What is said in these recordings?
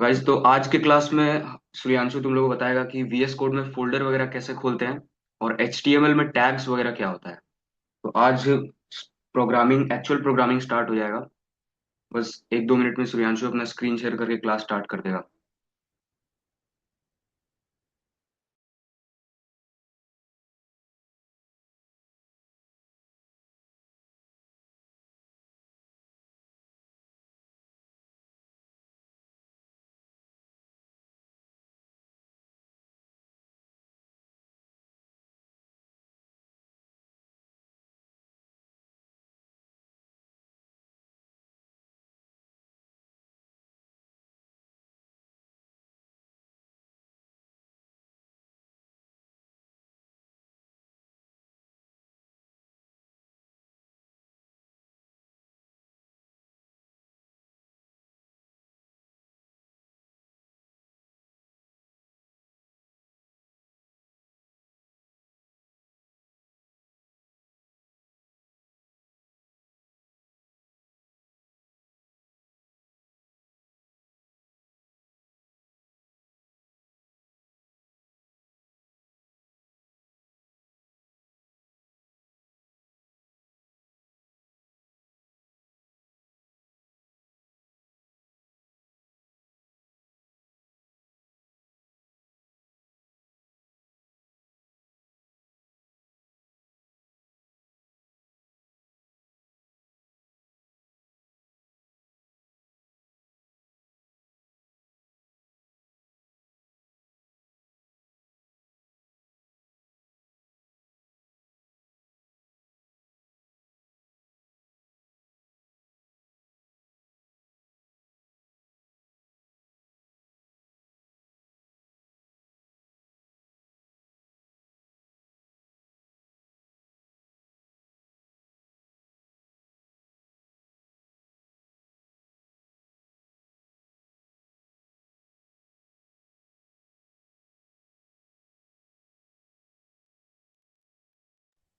Guys, तो आज के क्लास में सूर्यांशु तुम लोगों को बताएगा कि वीएस कोड में फोल्डर वगैरह कैसे खोलते हैं और एचटीएमएल में टैग्स वगैरह क्या होता है। तो आज एक्चुअल प्रोग्रामिंग स्टार्ट हो जाएगा। बस एक दो मिनट में सूर्यांशु अपना स्क्रीन शेयर करके क्लास स्टार्ट कर देगा।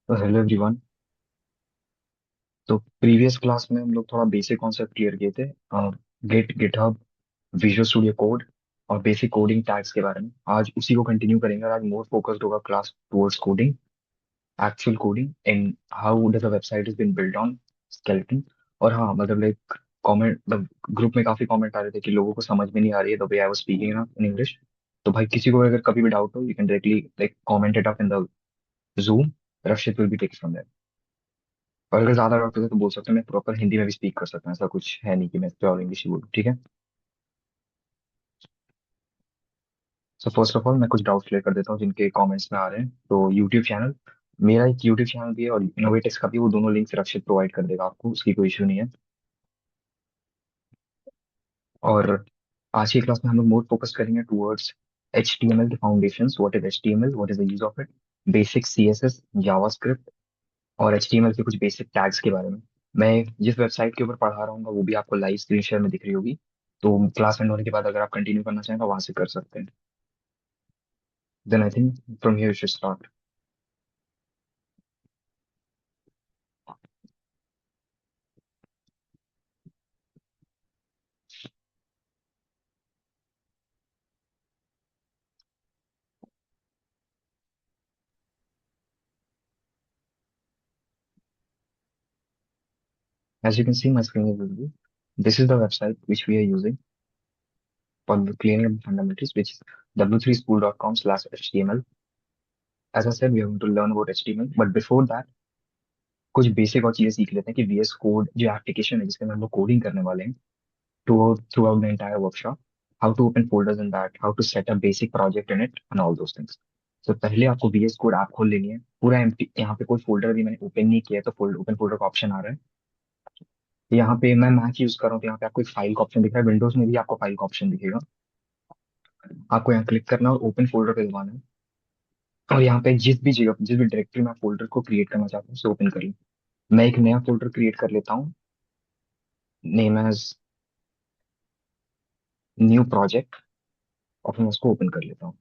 तो हेलो एवरीवन। तो प्रीवियस क्लास में हम लोग थोड़ा बेसिक कॉन्सेप्ट क्लियर किए थे, git GitHub, Visual Studio Code और बेसिक कोडिंग टैग्स के बारे में। आज उसी को कंटिन्यू करेंगे और आज मोर फोकस्ड होगा class towards coding, actual coding in how does a website is been build on skeleton. और हाँ, मतलब लाइक कमेंट, मतलब ग्रुप में काफी कमेंट आ रहे थे कि लोगों को समझ में नहीं आ रही है the way I was speaking in English. तो भाई, किसी को अगर कभी भी डाउट हो, you can directly like comment it up in the Zoom. Rashid will be take from there. और अगर ज्यादा डाउट हो तो बोल सकते हैं, मैं प्रॉपर हिंदी में भी स्पीक कर सकता हूँ, ऐसा कुछ है नहीं कि मैं प्योर इंग्लिश ही बोलूँ, ठीक है। सो फर्स्ट ऑफ ऑल मैं कुछ डाउट क्लियर कर देता हूँ जिनके कमेंट्स में आ रहे हैं। तो यूट्यूब चैनल, मेरा एक यूट्यूब चैनल भी है और इनोवेटिक्स का भी, वो दोनों लिंक रक्षित प्रोवाइड कर देगा आपको, उसकी कोई इशू नहीं है। और आज की क्लास में हम लोग मोर फोकस करेंगे टुवर्ड्स HTML के foundations, what is HTML, what is the use of it, basic CSS, JavaScript और HTML के कुछ बेसिक टैग्स के बारे में। मैं जिस वेबसाइट के ऊपर पढ़ा रहा हूँ वो भी आपको लाइव स्क्रीन शेयर में दिख रही होगी। तो क्लास एंड होने के बाद अगर आप कंटिन्यू करना चाहें तो वहां से कर सकते हैं। Then I think from here should start. As you can see, my screen is visible. This is the website which we are using for the clearing of fundamentals, which is w3school.com/html. As I said, we are going to learn about HTML, but before that, कुछ basic और चीजें सीख लेते हैं कि VS code जो application है जिसके अंदर हम लोग कोडिंग करने वाले हैं, throughout the entire workshop, how to open folders in that, how to set up basic project in it, and all those things. So पहले आपको VS कोड ऐप खोल लेनी है, पूरा एम्प्टी। यहाँ पे कोई फोल्डर भी मैंने ओपन नहीं किया है, तो ओपन फोल्डर का ऑप्शन आ रहा है। यहाँ पे मैं मैक यूज कर रहा हूँ, तो यहाँ पे आपको एक फाइल का ऑप्शन दिख रहा है, विंडोज में भी आपको फाइल का ऑप्शन दिखेगा। आपको यहाँ क्लिक करना है और ओपन फोल्डर पे दबाना है। और यहाँ पे जिस भी जगह, जिस भी डायरेक्टरी में आप फोल्डर को क्रिएट करना चाहते हैं उसे ओपन कर लें। मैं एक नया फोल्डर क्रिएट कर लेता हूँ, नेम एज न्यू प्रोजेक्ट, और फिर मैं उसको ओपन कर लेता हूँ।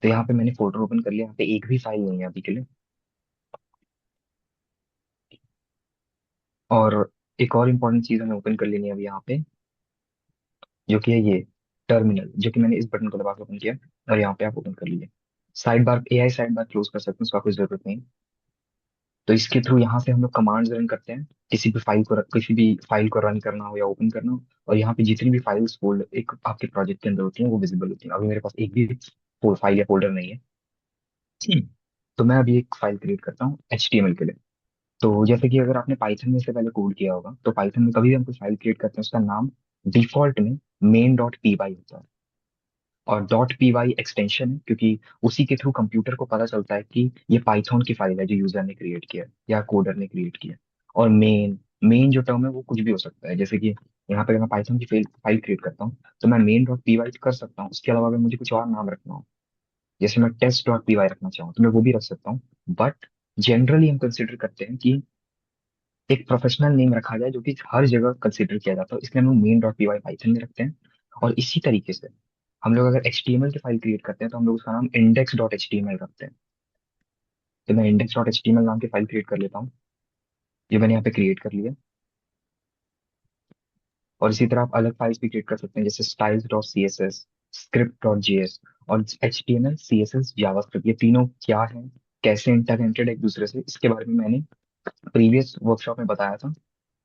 तो यहाँ पे मैंने फोल्डर ओपन कर लिया, यहाँ पे एक भी फाइल नहीं है अभी के लिए। और एक और इम्पोर्टेंट चीज हमें ओपन कर लेनी है अभी यहाँ पे, जो कि है ये टर्मिनल, जो कि मैंने इस बटन को दबा के ओपन किया, और यहाँ पे आप ओपन कर लीजिए। Side bar, AI side bar close कर सकते हैं, उसका कोई जरूरत नहीं। तो इसके थ्रू यहाँ से हम लोग कमांड्स रन करते हैं, किसी भी फाइल को रन करना हो या ओपन करना हो। और यहाँ पे जितनी भी फाइल्स फोल्ड एक आपके प्रोजेक्ट के अंदर होती हैं वो विजिबल होती हैं। अभी मेरे पास एक भी फाइल या फोल्डर नहीं है। तो मैं अभी एक फाइल क्रिएट करता हूँ HTML के लिए। तो जैसे कि अगर आपने पाइथन में से पहले कोड किया होगा, तो पाइथन में कभी भी हम कोई फाइल क्रिएट करते हैं उसका नाम डिफॉल्ट में main.py होता है। और .py एक्सटेंशन है, क्योंकि उसी के थ्रू कंप्यूटर को पता चलता है कि ये पाइथन की फाइल है जो यूजर ने क्रिएट किया है या कोडर ने क्रिएट किया है। और मेन मेन जो टर्म है वो कुछ भी हो सकता है। जैसे कि यहाँ पे अगर मैं पाइथन की फाइल क्रिएट करता हूँ तो मैं main.py कर सकता हूँ। उसके अलावा अगर मुझे कुछ और नाम रखना हो, जैसे मैं test.py रखना चाहूँ, तो मैं वो भी रख सकता हूँ। बट जनरली हम कंसिडर करते हैं कि एक प्रोफेशनल नेम रखा जाए जो कि हर जगह कंसिडर किया जाता है, इसलिए हम लोग main.py पाइथन में रखते हैं। और इसी तरीके से हम लोग अगर HTML की फाइल क्रिएट करते हैं तो हम लोग उसका नाम index.html रखते हैं। तो मैं index.html नाम की फाइल क्रिएट कर लेता हूँ। ये मैंने यहाँ पे क्रिएट कर लिया। और इसी तरह आप अलग फाइल्स भी क्रिएट कर सकते हैं, जैसे styles.css, script.js और HTML, CSS, जावास्क्रिप्ट। ये तीनों क्या है, कैसे इंटरकनेक्टेड है एक दूसरे से, इसके बारे में मैंने प्रीवियस वर्कशॉप में बताया था।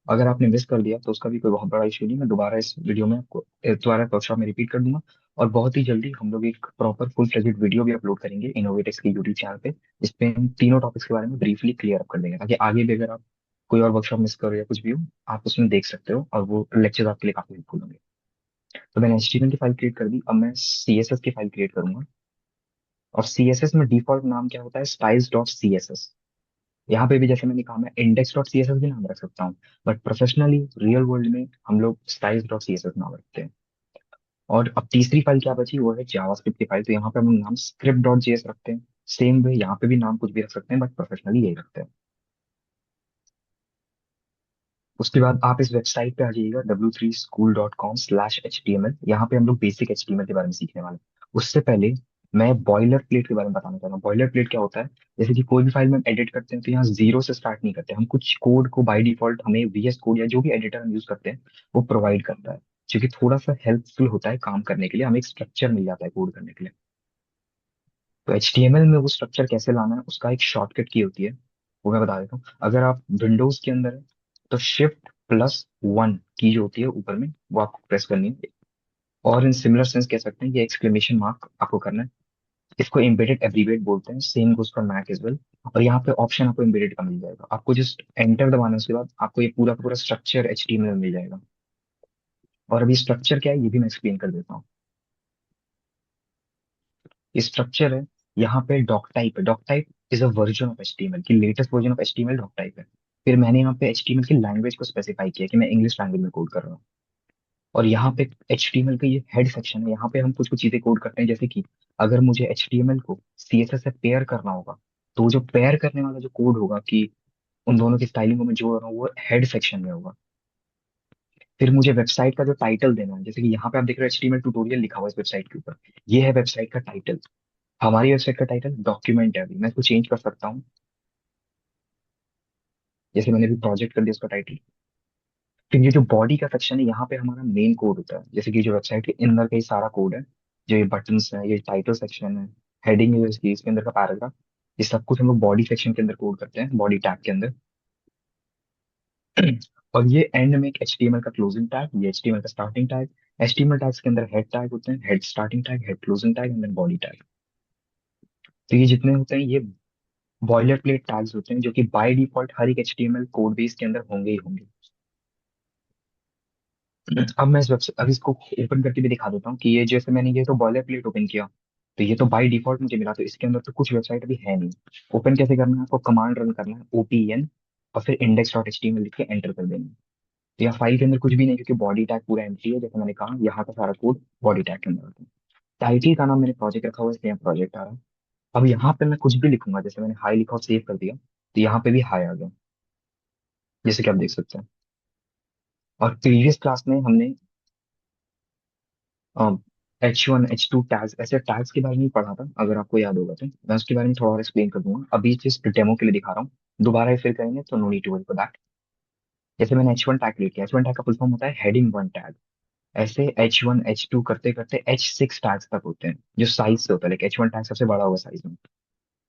अगर आपने मिस कर दिया तो उसका भी कोई बहुत बड़ा इशू नहीं, मैं दोबारा इस वीडियो में आपको दोबारा वर्कशॉप में रिपीट कर दूंगा। और बहुत ही जल्दी हम लोग एक प्रॉपर फुल फ्लेजेड वीडियो भी अपलोड करेंगे इनोवेटेक्स के यूट्यूब चैनल पे, जिसपे हम तीनों टॉपिक्स के बारे में ब्रीफली क्लियर अप कर देंगे, ताकि आगे भी अगर आप कोई और वर्कशॉप मिस करो या कुछ भी हो, आप उसमें देख सकते हो और वो लेक्चर आपके लिए काफी हेल्पफुल होंगे। तो मैंने HTML की फाइल क्रिएट कर दी, अब मैं CSS की फाइल क्रिएट करूंगा। और CSS में डिफॉल्ट नाम क्या होता है, styles.css। यहाँ पे भी जैसे मैंने कहा, मैं index.css भी नाम रख सकता हूँ, बट प्रोफेशनली रियल वर्ल्ड में हम लोग styles.css नाम रखते हैं। और अब तीसरी फाइल क्या बची, वो है जावास्क्रिप्ट की फाइल। तो यहाँ पे हम लोग नाम script.js रखते हैं। सेम वे यहाँ पे भी नाम कुछ भी रख सकते हैं, बट प्रोफेशनली यही रखते हैं। उसके बाद आप इस वेबसाइट पे आ जाइएगा w3school.com/html। यहाँ पे हम लोग बेसिक HTML के बारे में सीखने वाले हैं। उससे पहले मैं बॉयलर प्लेट के बारे में बताना चाह रहा हूँ। बॉयलर प्लेट क्या होता है, जैसे कि कोई भी फाइल में एडिट करते हैं तो यहाँ जीरो से स्टार्ट नहीं करते हम। कुछ कोड को बाय डिफॉल्ट हमें VS कोड या जो भी एडिटर हम यूज करते हैं वो प्रोवाइड करता है, जो कि थोड़ा सा हेल्पफुल होता है काम करने के लिए। हमें एक स्ट्रक्चर मिल जाता है कोड करने के लिए। तो HTML में वो स्ट्रक्चर कैसे लाना है उसका एक शॉर्टकट की होती है, वो मैं बता देता हूँ। अगर आप विंडोज के अंदर है तो Shift+1 की जो होती है ऊपर में, वो आपको प्रेस करनी है। और इन सिमिलर सेंस कह सकते हैं ये एक्सक्लेमेशन मार्क आपको करना है। इसको एम्बेडेड एब्रीवेट बोलते हैं, same goes for Mac as well. और यहाँ पे ऑप्शन आपको एम्बेडेड का मिल जाएगा, आपको जस्ट एंटर दबाना है, उसके बाद आपको ये पूरा पूरा स्ट्रक्चर HTML में मिल जाएगा। और अभी स्ट्रक्चर क्या है ये भी मैं एक्सप्लेन कर देता हूँ। स्ट्रक्चर है, यहाँ पे डॉक टाइप है। Doc type is a version of HTML की, latest version of HTML doc type है। फिर मैंने यहाँ पे HTML की लैंग्वेज को स्पेसिफाई किया कि मैं इंग्लिश लैंग्वेज में कोड कर रहा हूँ। और यहाँ पे HTML का ये हेड सेक्शन है, यहाँ पे हम कुछ कुछ चीजें कोड करते हैं। जैसे कि अगर मुझे HTML को CSS से पेयर करना होगा, तो जो पेयर करने वाला जो कोड होगा कि उन दोनों की स्टाइलिंग को मैं जोड़ रहा हूँ, वो हेड सेक्शन में होगा। फिर मुझे वेबसाइट का जो टाइटल देना है, जैसे कि यहाँ पे आप देख रहे हो HTML ट्यूटोरियल लिखा हुआ है इस वेबसाइट के ऊपर, ये है वेबसाइट का टाइटल। हमारी वेबसाइट का टाइटल डॉक्यूमेंट है, अभी मैं इसको चेंज कर सकता हूँ। जैसे मैंने अभी प्रोजेक्ट कर दिया उसका टाइटल। फिर ये जो बॉडी का सेक्शन है, यहाँ पे हमारा मेन कोड होता है। जैसे कि जो वेबसाइट के अंदर का ही सारा कोड है, जो ये बटन्स है, ये टाइटल सेक्शन है, हेडिंग है, जो इसके अंदर का पैराग्राफ, ये सब कुछ हम लोग बॉडी सेक्शन के अंदर कोड करते हैं, बॉडी टैग के अंदर। और ये एंड में एक HTML का क्लोजिंग टैग, ये HTML का स्टार्टिंग टैग। HTML टैग्स के अंदर हेड टैग होते हैं, head starting tag, head closing tag and then body tag. तो ये जितने होते हैं ये बॉयलर प्लेट टैग्स होते हैं, जो कि बाय डिफॉल्ट हर एक HTML कोड बेस के अंदर होंगे ही होंगे। अब मैं इस वेबसाइट, अब इसको ओपन करके भी दिखा देता हूँ कि ये जैसे मैंने ये तो बॉयलर प्लेट ओपन किया, तो ये तो बाय डिफॉल्ट मुझे मिला, तो इसके अंदर तो कुछ वेबसाइट अभी है नहीं। ओपन कैसे करना है, आपको कमांड रन करना है OPN, और फिर index.html लिख के एंटर कर देना है। तो यहाँ फाइल के अंदर कुछ भी नहीं, क्योंकि बॉडी टैग पूरा एम्प्टी है। जैसे मैंने कहा, यहाँ का सारा कोड बॉडी टैग के अंदर होता है। टाइटल का नाम मैंने प्रोजेक्ट रखा हुआ है, इसलिए यहाँ प्रोजेक्ट आ रहा है। अब यहाँ पे मैं कुछ भी लिखूंगा, जैसे मैंने हाई लिखा और सेव कर दिया, तो यहाँ पे भी हाई आ गया, जैसे कि आप देख सकते हैं। और प्रीवियस क्लास में हमने H1 H2 टैग्स, ऐसे टैग्स के बारे में पढ़ा था, अगर आपको याद होगा तो मैं उसके बारे में थोड़ा और एक्सप्लेन कर दूंगा। अभी जस्ट डेमो के लिए दिखा रहा हूँ, दोबारा फिर करेंगे तो no need to worry for that. जैसे मैंने H1 टैग क्रिएट किया, H1 टैग का फुल फॉर्म होता है हेडिंग 1 टैग। ऐसे H1 H2 करते करते H6 टैग्स तक होते हैं जो साइज से होता है। लाइक H1 टैग सबसे बड़ा होगा साइज में,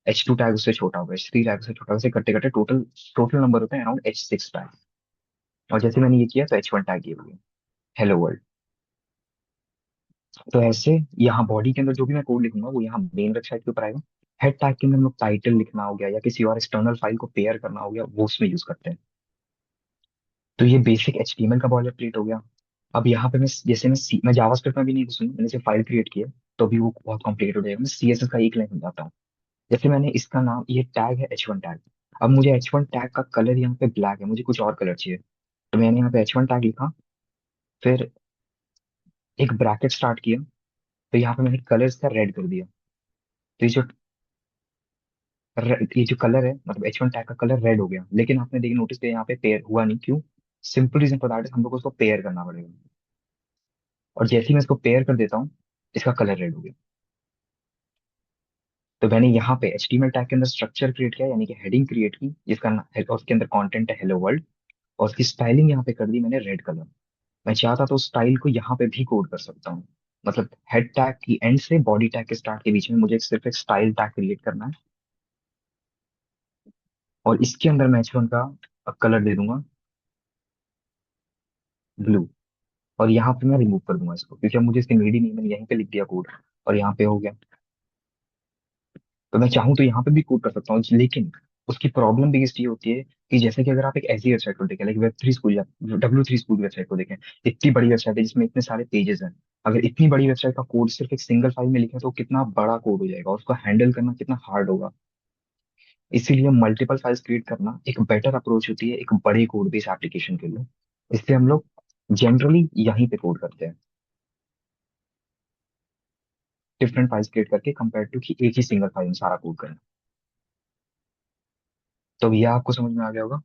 H2 टैग उससे छोटा होगा, H3 टैग उससे छोटा, वैसे करते करते टोटल टोटल नंबर होता है अराउंड H6 टैग। और जैसे मैंने ये किया तो H1 टैग ये हो गया, हेलो वर्ल्ड। तो ऐसे यहाँ बॉडी के अंदर जो भी मैं कोड लिखूंगा वो यहाँ मेन वेबसाइट के ऊपर आएगा। हेड टैग के अंदर हम लोग टाइटल लिखना हो गया या किसी और एक्सटर्नल फाइल को पेयर करना हो गया, वो उसमें यूज करते हैं। तो ये बेसिक HTML का बॉयलर प्लेट हो गया। अब यहाँ पे मैं जैसे मैं जावास्क्रिप्ट में भी नहीं घुसूंगा, मैंने सिर्फ फाइल क्रिएट किया तो भी वो बहुत कॉम्प्लिकेटेड हो जाएगा। मैं CSS का एक लाइन समझाता हूँ। जैसे मैंने इसका नाम, ये टैग है H1 टैग। अब मुझे H1 टैग का कलर यहाँ पे ब्लैक है, मुझे कुछ और कलर चाहिए। तो मैंने यहाँ पे H1 टैग लिखा, फिर एक ब्रैकेट स्टार्ट किया, तो यहाँ पे मैंने कलर इसका रेड कर दिया। तो ये जो कलर है, मतलब H1 टैग का कलर रेड हो गया। लेकिन आपने देखिए नोटिस किया यहाँ पे पेयर हुआ नहीं, क्यों? Simple reason for that is हम लोग को उसको पेयर करना पड़ेगा। और जैसे ही मैं इसको पेयर कर देता हूँ, इसका कलर रेड हो गया। तो मैंने यहाँ पे HTML टैग के अंदर स्ट्रक्चर क्रिएट किया, यानी कि हेडिंग क्रिएट की जिसका और उसके अंदर कंटेंट है हेलो वर्ल्ड। और उसकी स्टाइलिंग यहाँ पे कर दी मैंने रेड कलर। मैं चाहता तो स्टाइल को यहाँ पे भी कोड कर सकता हूँ। मतलब हेड टैग की एंड से बॉडी टैग के स्टार्ट के बीच में मुझे सिर्फ एक स्टाइल टैग क्रिएट करना है। और इसके अंदर मैं H1 का कलर दे दूंगा ब्लू। और यहाँ पे मैं रिमूव कर दूंगा इसको, क्योंकि अब मुझे इसकी नीड ही नहीं, मैंने यहीं पे लिख दिया कोड और यहाँ पे हो गया। तो मैं चाहूँ तो यहाँ पे भी कोड कर सकता हूँ, लेकिन उसकी प्रॉब्लम बिगेस्ट ये होती है कि जैसे कि अगर आप एक ऐसी वेबसाइट को देखें, लाइक Web3 स्कूल या W3 स्कूल वेबसाइट को देखें, इतनी बड़ी वेबसाइट है जिसमें इतने सारे पेजेस हैं। अगर इतनी बड़ी वेबसाइट का कोड सिर्फ एक सिंगल फाइल में लिखें तो कितना बड़ा कोड हो जाएगा, और उसको हैंडल करना कितना हार्ड होगा। इसीलिए मल्टीपल फाइल्स क्रिएट करना एक बेटर अप्रोच होती है एक बड़े कोड बेस एप्लीकेशन के लिए। इसलिए हम लोग जनरली यहीं पे कोड करते हैं, डिफरेंट फाइल्स क्रिएट करके, कंपेयर टू कि एक ही सिंगल फाइल में सारा कोड करना। तो ये आपको समझ में आ गया होगा।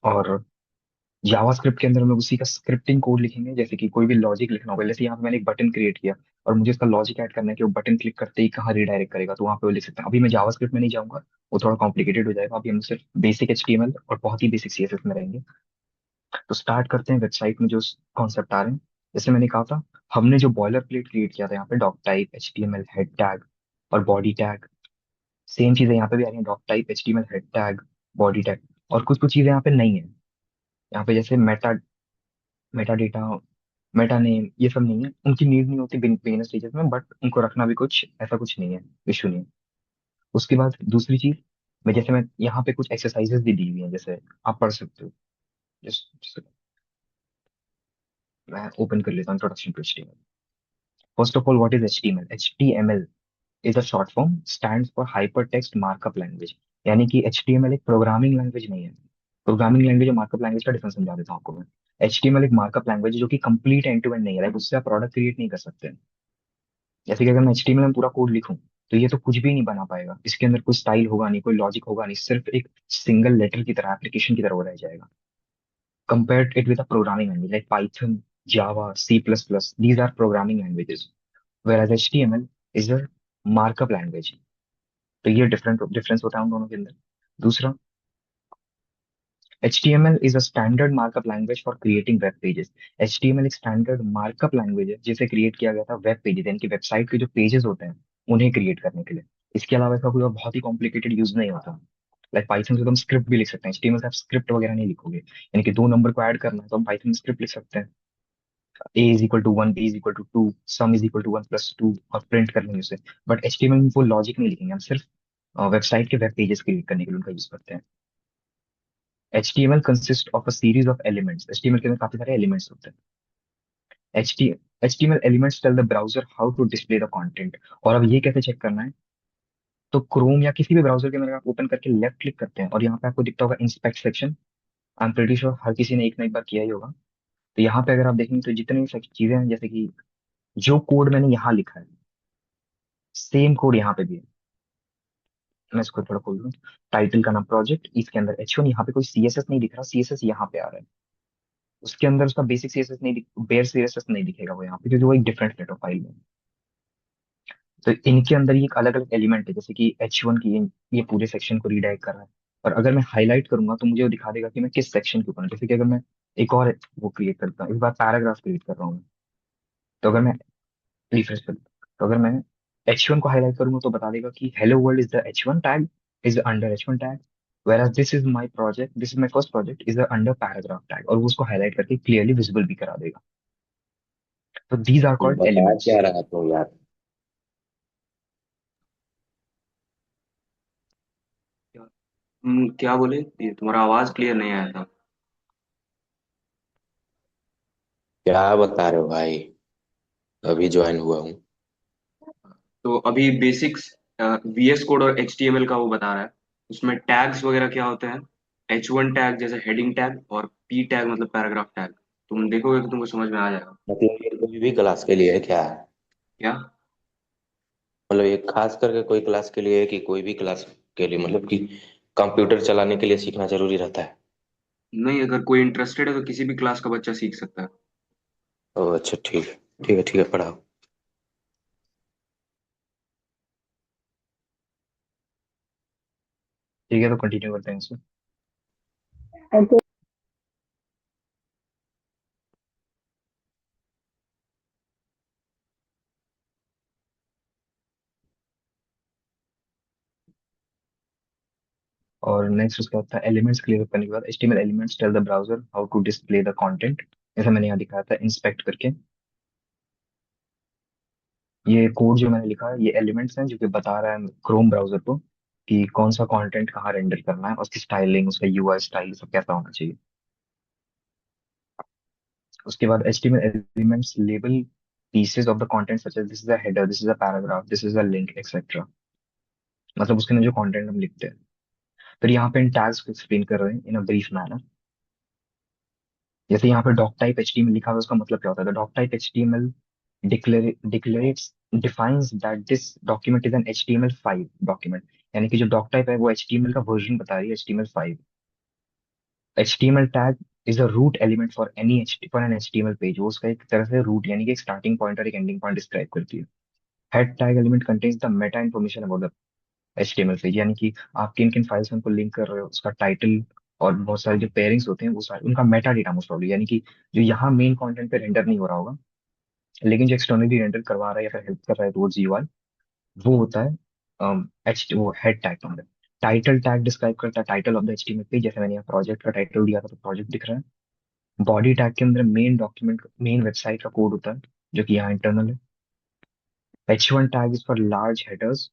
और जावास्क्रिप्ट के अंदर हम लोग उसी का स्क्रिप्टिंग कोड लिखेंगे, जैसे कि कोई भी लॉजिक लिखना होगा। जैसे यहाँ पे मैंने एक बटन क्रिएट किया और मुझे इसका लॉजिक ऐड करना है कि वो बटन क्लिक करते ही कहाँ रिडायरेक्ट करेगा, तो वहाँ पे वो लिख सकते हैं। अभी मैं जावास्क्रिप्ट में नहीं जाऊंगा, वो थोड़ा कॉम्प्लिकेटेड हो जाएगा। अभी हम सिर्फ बेसिक HTML और बहुत ही बेसिक CSS में रहेंगे। तो स्टार्ट करते हैं वेबसाइट में जो कॉन्सेप्ट आ रहे हैं। जैसे मैंने कहा था, हमने जो बॉयलर प्लेट क्रिएट किया था यहाँ पे, doc type HTML head tag और बॉडी टैग, सेम चीजें यहाँ पे भी आ रही है, doc type HTML head tag body tag. और कुछ कुछ चीजें यहाँ पे नहीं है। यहाँ पे जैसे Meta Meta data, Meta name, ये सब नहीं है, उनकी नीड नहीं होती बिगिनर स्टेजेस में, बट उनको रखना भी कुछ ऐसा कुछ नहीं है, इशू नहीं है। उसके बाद दूसरी चीज, मैं यहाँ पे कुछ एक्सरसाइजेस भी दी हुई हैं, जैसे आप पढ़ सकते हो। जस्ट मैं ओपन कर लेता हूँ introduction to HTML। First of all, what is HTML? HTML is a short form, stands for hyper text markup language. यानी कि HTML एक प्रोग्रामिंग लैंग्वेज नहीं है। प्रोग्रामिंग लैंग्वेज और मार्कअप लैंग्वेज का डिफरेंस समझा देता हूँ आपको मैं। HTML एक मार्कअप लैंग्वेज है जो कि कंप्लीट एंड टू एंड नहीं है, like उससे आप प्रोडक्ट क्रिएट नहीं कर सकते। जैसे कि अगर मैं HTML में पूरा कोड लिखूं तो ये तो कुछ भी नहीं बना पाएगा, इसके अंदर कोई स्टाइल होगा नहीं, कोई लॉजिक होगा नहीं, सिर्फ एक सिंगल लेटर की तरह, एप्लीकेशन की तरह वो रह जाएगा। Compare it with a programming language like Python, Java, C++, these R programming languages, whereas HTML is a markup language. तो ये डिफरेंट डिफरेंस होता है उन दोनों के अंदर। दूसरा, HTML is a standard markup language for creating web pages। HTML एक स्टैंडर्ड मार्कअप लैंग्वेज है जिसे क्रिएट किया गया था वेब पेजेस, यानी कि वेबसाइट के जो पेजेस होते हैं उन्हें क्रिएट करने के लिए। इसके अलावा इसका कोई और बहुत ही कॉम्प्लिकेटेड यूज नहीं होता। लाइक पाइथन से तो हम स्क्रिप्ट भी लिख सकते हैं, HTML से आप स्क्रिप्ट वगैरह नहीं लिखोगे। यानी कि दो नंबर को ऐड करना है तो हम पाइथन में स्क्रिप्ट लिख सकते हैं। A = 1, B = 2, sum = 1 + 2, और प्रिंट कर लेंगे उसे। बट HTML में वो लॉजिक नहीं लिखेंगे, हम सिर्फ वेबसाइट के वेब पेजेस क्रिएट करने के लिए उनका यूज करते हैं। HTML consists of a series of elements। HTML के अंदर काफी सारे एलिमेंट्स होते हैं। HTML elements tell the browser how to display the content। और अब ये कैसे चेक करना है? तो क्रोम या किसी भी ब्राउजर के अंदर आप ओपन करके लेफ्ट क्लिक करते हैं और यहाँ पे आपको दिखता होगा inspect section. I am pretty sure हर किसी ने एक ना एक बार किया ही होगा। तो यहाँ पे अगर आप देखेंगे तो जितनी चीजें हैं, जैसे कि जो कोड मैंने यहाँ लिखा है, सेम कोड यहाँ पे भी है। मैं इसको थोड़ा खोल दूँ। टाइटल का नाम प्रोजेक्ट, इसके अंदर H1, यहाँ पे कोई CSS नहीं दिख रहा, CSS यहाँ पे आ रहा है। उसके अंदर उसका बेसिक CSS नहीं बेयर CSS नहीं दिखेगा वो यहाँ पे, क्योंकि वो एक डिफरेंट सेट ऑफ फाइल में। तो इनके अंदर ये एक अलग अलग एलिमेंट है, जैसे कि H1 की ये पूरे सेक्शन को रीडायरेक्ट कर रहा है। और अगर मैं हाईलाइट करूंगा तो मुझे वो दिखा देगा कि मैं किस सेक्शन के ऊपर हूं। जैसे कि अगर मैं एक और वो क्रिएट करता हूँ, इस बार पैराग्राफ क्रिएट कर रहा हूँ मैं। तो अगर मैं रिफ्रेश कर, तो अगर मैं H1 को हाईलाइट करूंगा तो बता देगा कि hello world is the H1 tag, is under H1 tag, whereas this is my project, this is my first project is the under paragraph tag, और वो उसको हाईलाइट करके क्लियरली विजिबल भी करा देगा। तो these are called बता elements। क्या रहा तू यार? क्या बोले, ये तुम्हारा आवाज क्लियर नहीं आया था। क्या बता रहे हो भाई? अभी ज्वाइन हुआ हूँ। तो अभी बेसिक्स वीएस कोड और एचटीएमएल का वो बता रहा है। उसमें टैग्स वगैरह क्या होते हैं। H1 टैग जैसे हेडिंग टैग, और पी टैग मतलब पैराग्राफ टैग। तुम देखोगे तो तुमको समझ में आ जाएगा। मतलब ये कोई भी क्लास के लिए है क्या? क्या। मतलब ये खास करके कोई क्लास के लिए है कि कोई भी क्लास के लिए, मतलब कि कंप्यूटर चलाने के लिए सीखना जरूरी रहता है? नहीं, अगर कोई इंटरेस्टेड है तो किसी भी क्लास का बच्चा सीख सकता है। ओह अच्छा, ठीक है ठीक है ठीक है, पढ़ाओ। ठीक है, तो कंटिन्यू करते हैं इसको। और नेक्स्ट उसका होता है एलिमेंट्स क्लियर करने के बाद HTML elements tell the browser how to display the content. जैसा मैंने यहाँ दिखाया था इंस्पेक्ट करके, ये कोड जो मैंने लिखा है ये एलिमेंट्स हैं जो कि बता रहा है क्रोम ब्राउजर को कि कौन सा कंटेंट कहाँ रेंडर करना है और उसकी स्टाइलिंग, उसका यूआई स्टाइल सब कैसा होना चाहिए। उसके बाद HTML elements label pieces of the content such as this is a header, this is a paragraph, this is a link, etc. मतलब उसके अंदर जो कंटेंट हम लिखते हैं। फिर यहाँ पे इन टैग्स को एक्सप्लेन कर रहे हैं इन अ ब्रीफ मैनर। जैसे यहाँ पे डॉक टाइप HTML लिखा हुआ है, उसका मतलब क्या होता है? Doc type HTML declarates defines that this document is an HTML5 document. यानी कि जो डॉक टाइप है वो HTML का वर्जन बता रही है, HTML5। HTML tag is a root element for for an HTML page. वो उसका एक तरह से रूट यानी कि एक स्टार्टिंग पॉइंट और एक एंडिंग पॉइंट डिस्क्राइब करती है। Head tag element contains the Meta information about the HTML page, यानी कि आप किन किन फाइल्स में उनको लिंक कर रहे हो, उसका टाइटल और बहुत सारे जो पेयरिंग्स होते हैं वो सारे उनका मेटा डेटा मोस्ट प्रॉब्ली, यानी कि जो यहाँ मेन कंटेंट पे रेंडर नहीं हो रहा होगा लेकिन जो एक्सटर्नली रेंडर करवा रहा है या फिर हेल्प कर रहा है टुवर्ड्स यूआई, वो होता है वो हेड टैग के अंदर। टाइटल टैग डिस्क्राइब करता है title of the HTML page, जैसे मैंने यहाँ प्रोजेक्ट का टाइटल दिया था तो प्रोजेक्ट दिख रहा है। बॉडी टैग के अंदर मेन डॉक्यूमेंट मेन वेबसाइट का कोड होता है जो कि यहाँ इंटरनल है। H1 tag is for large headers,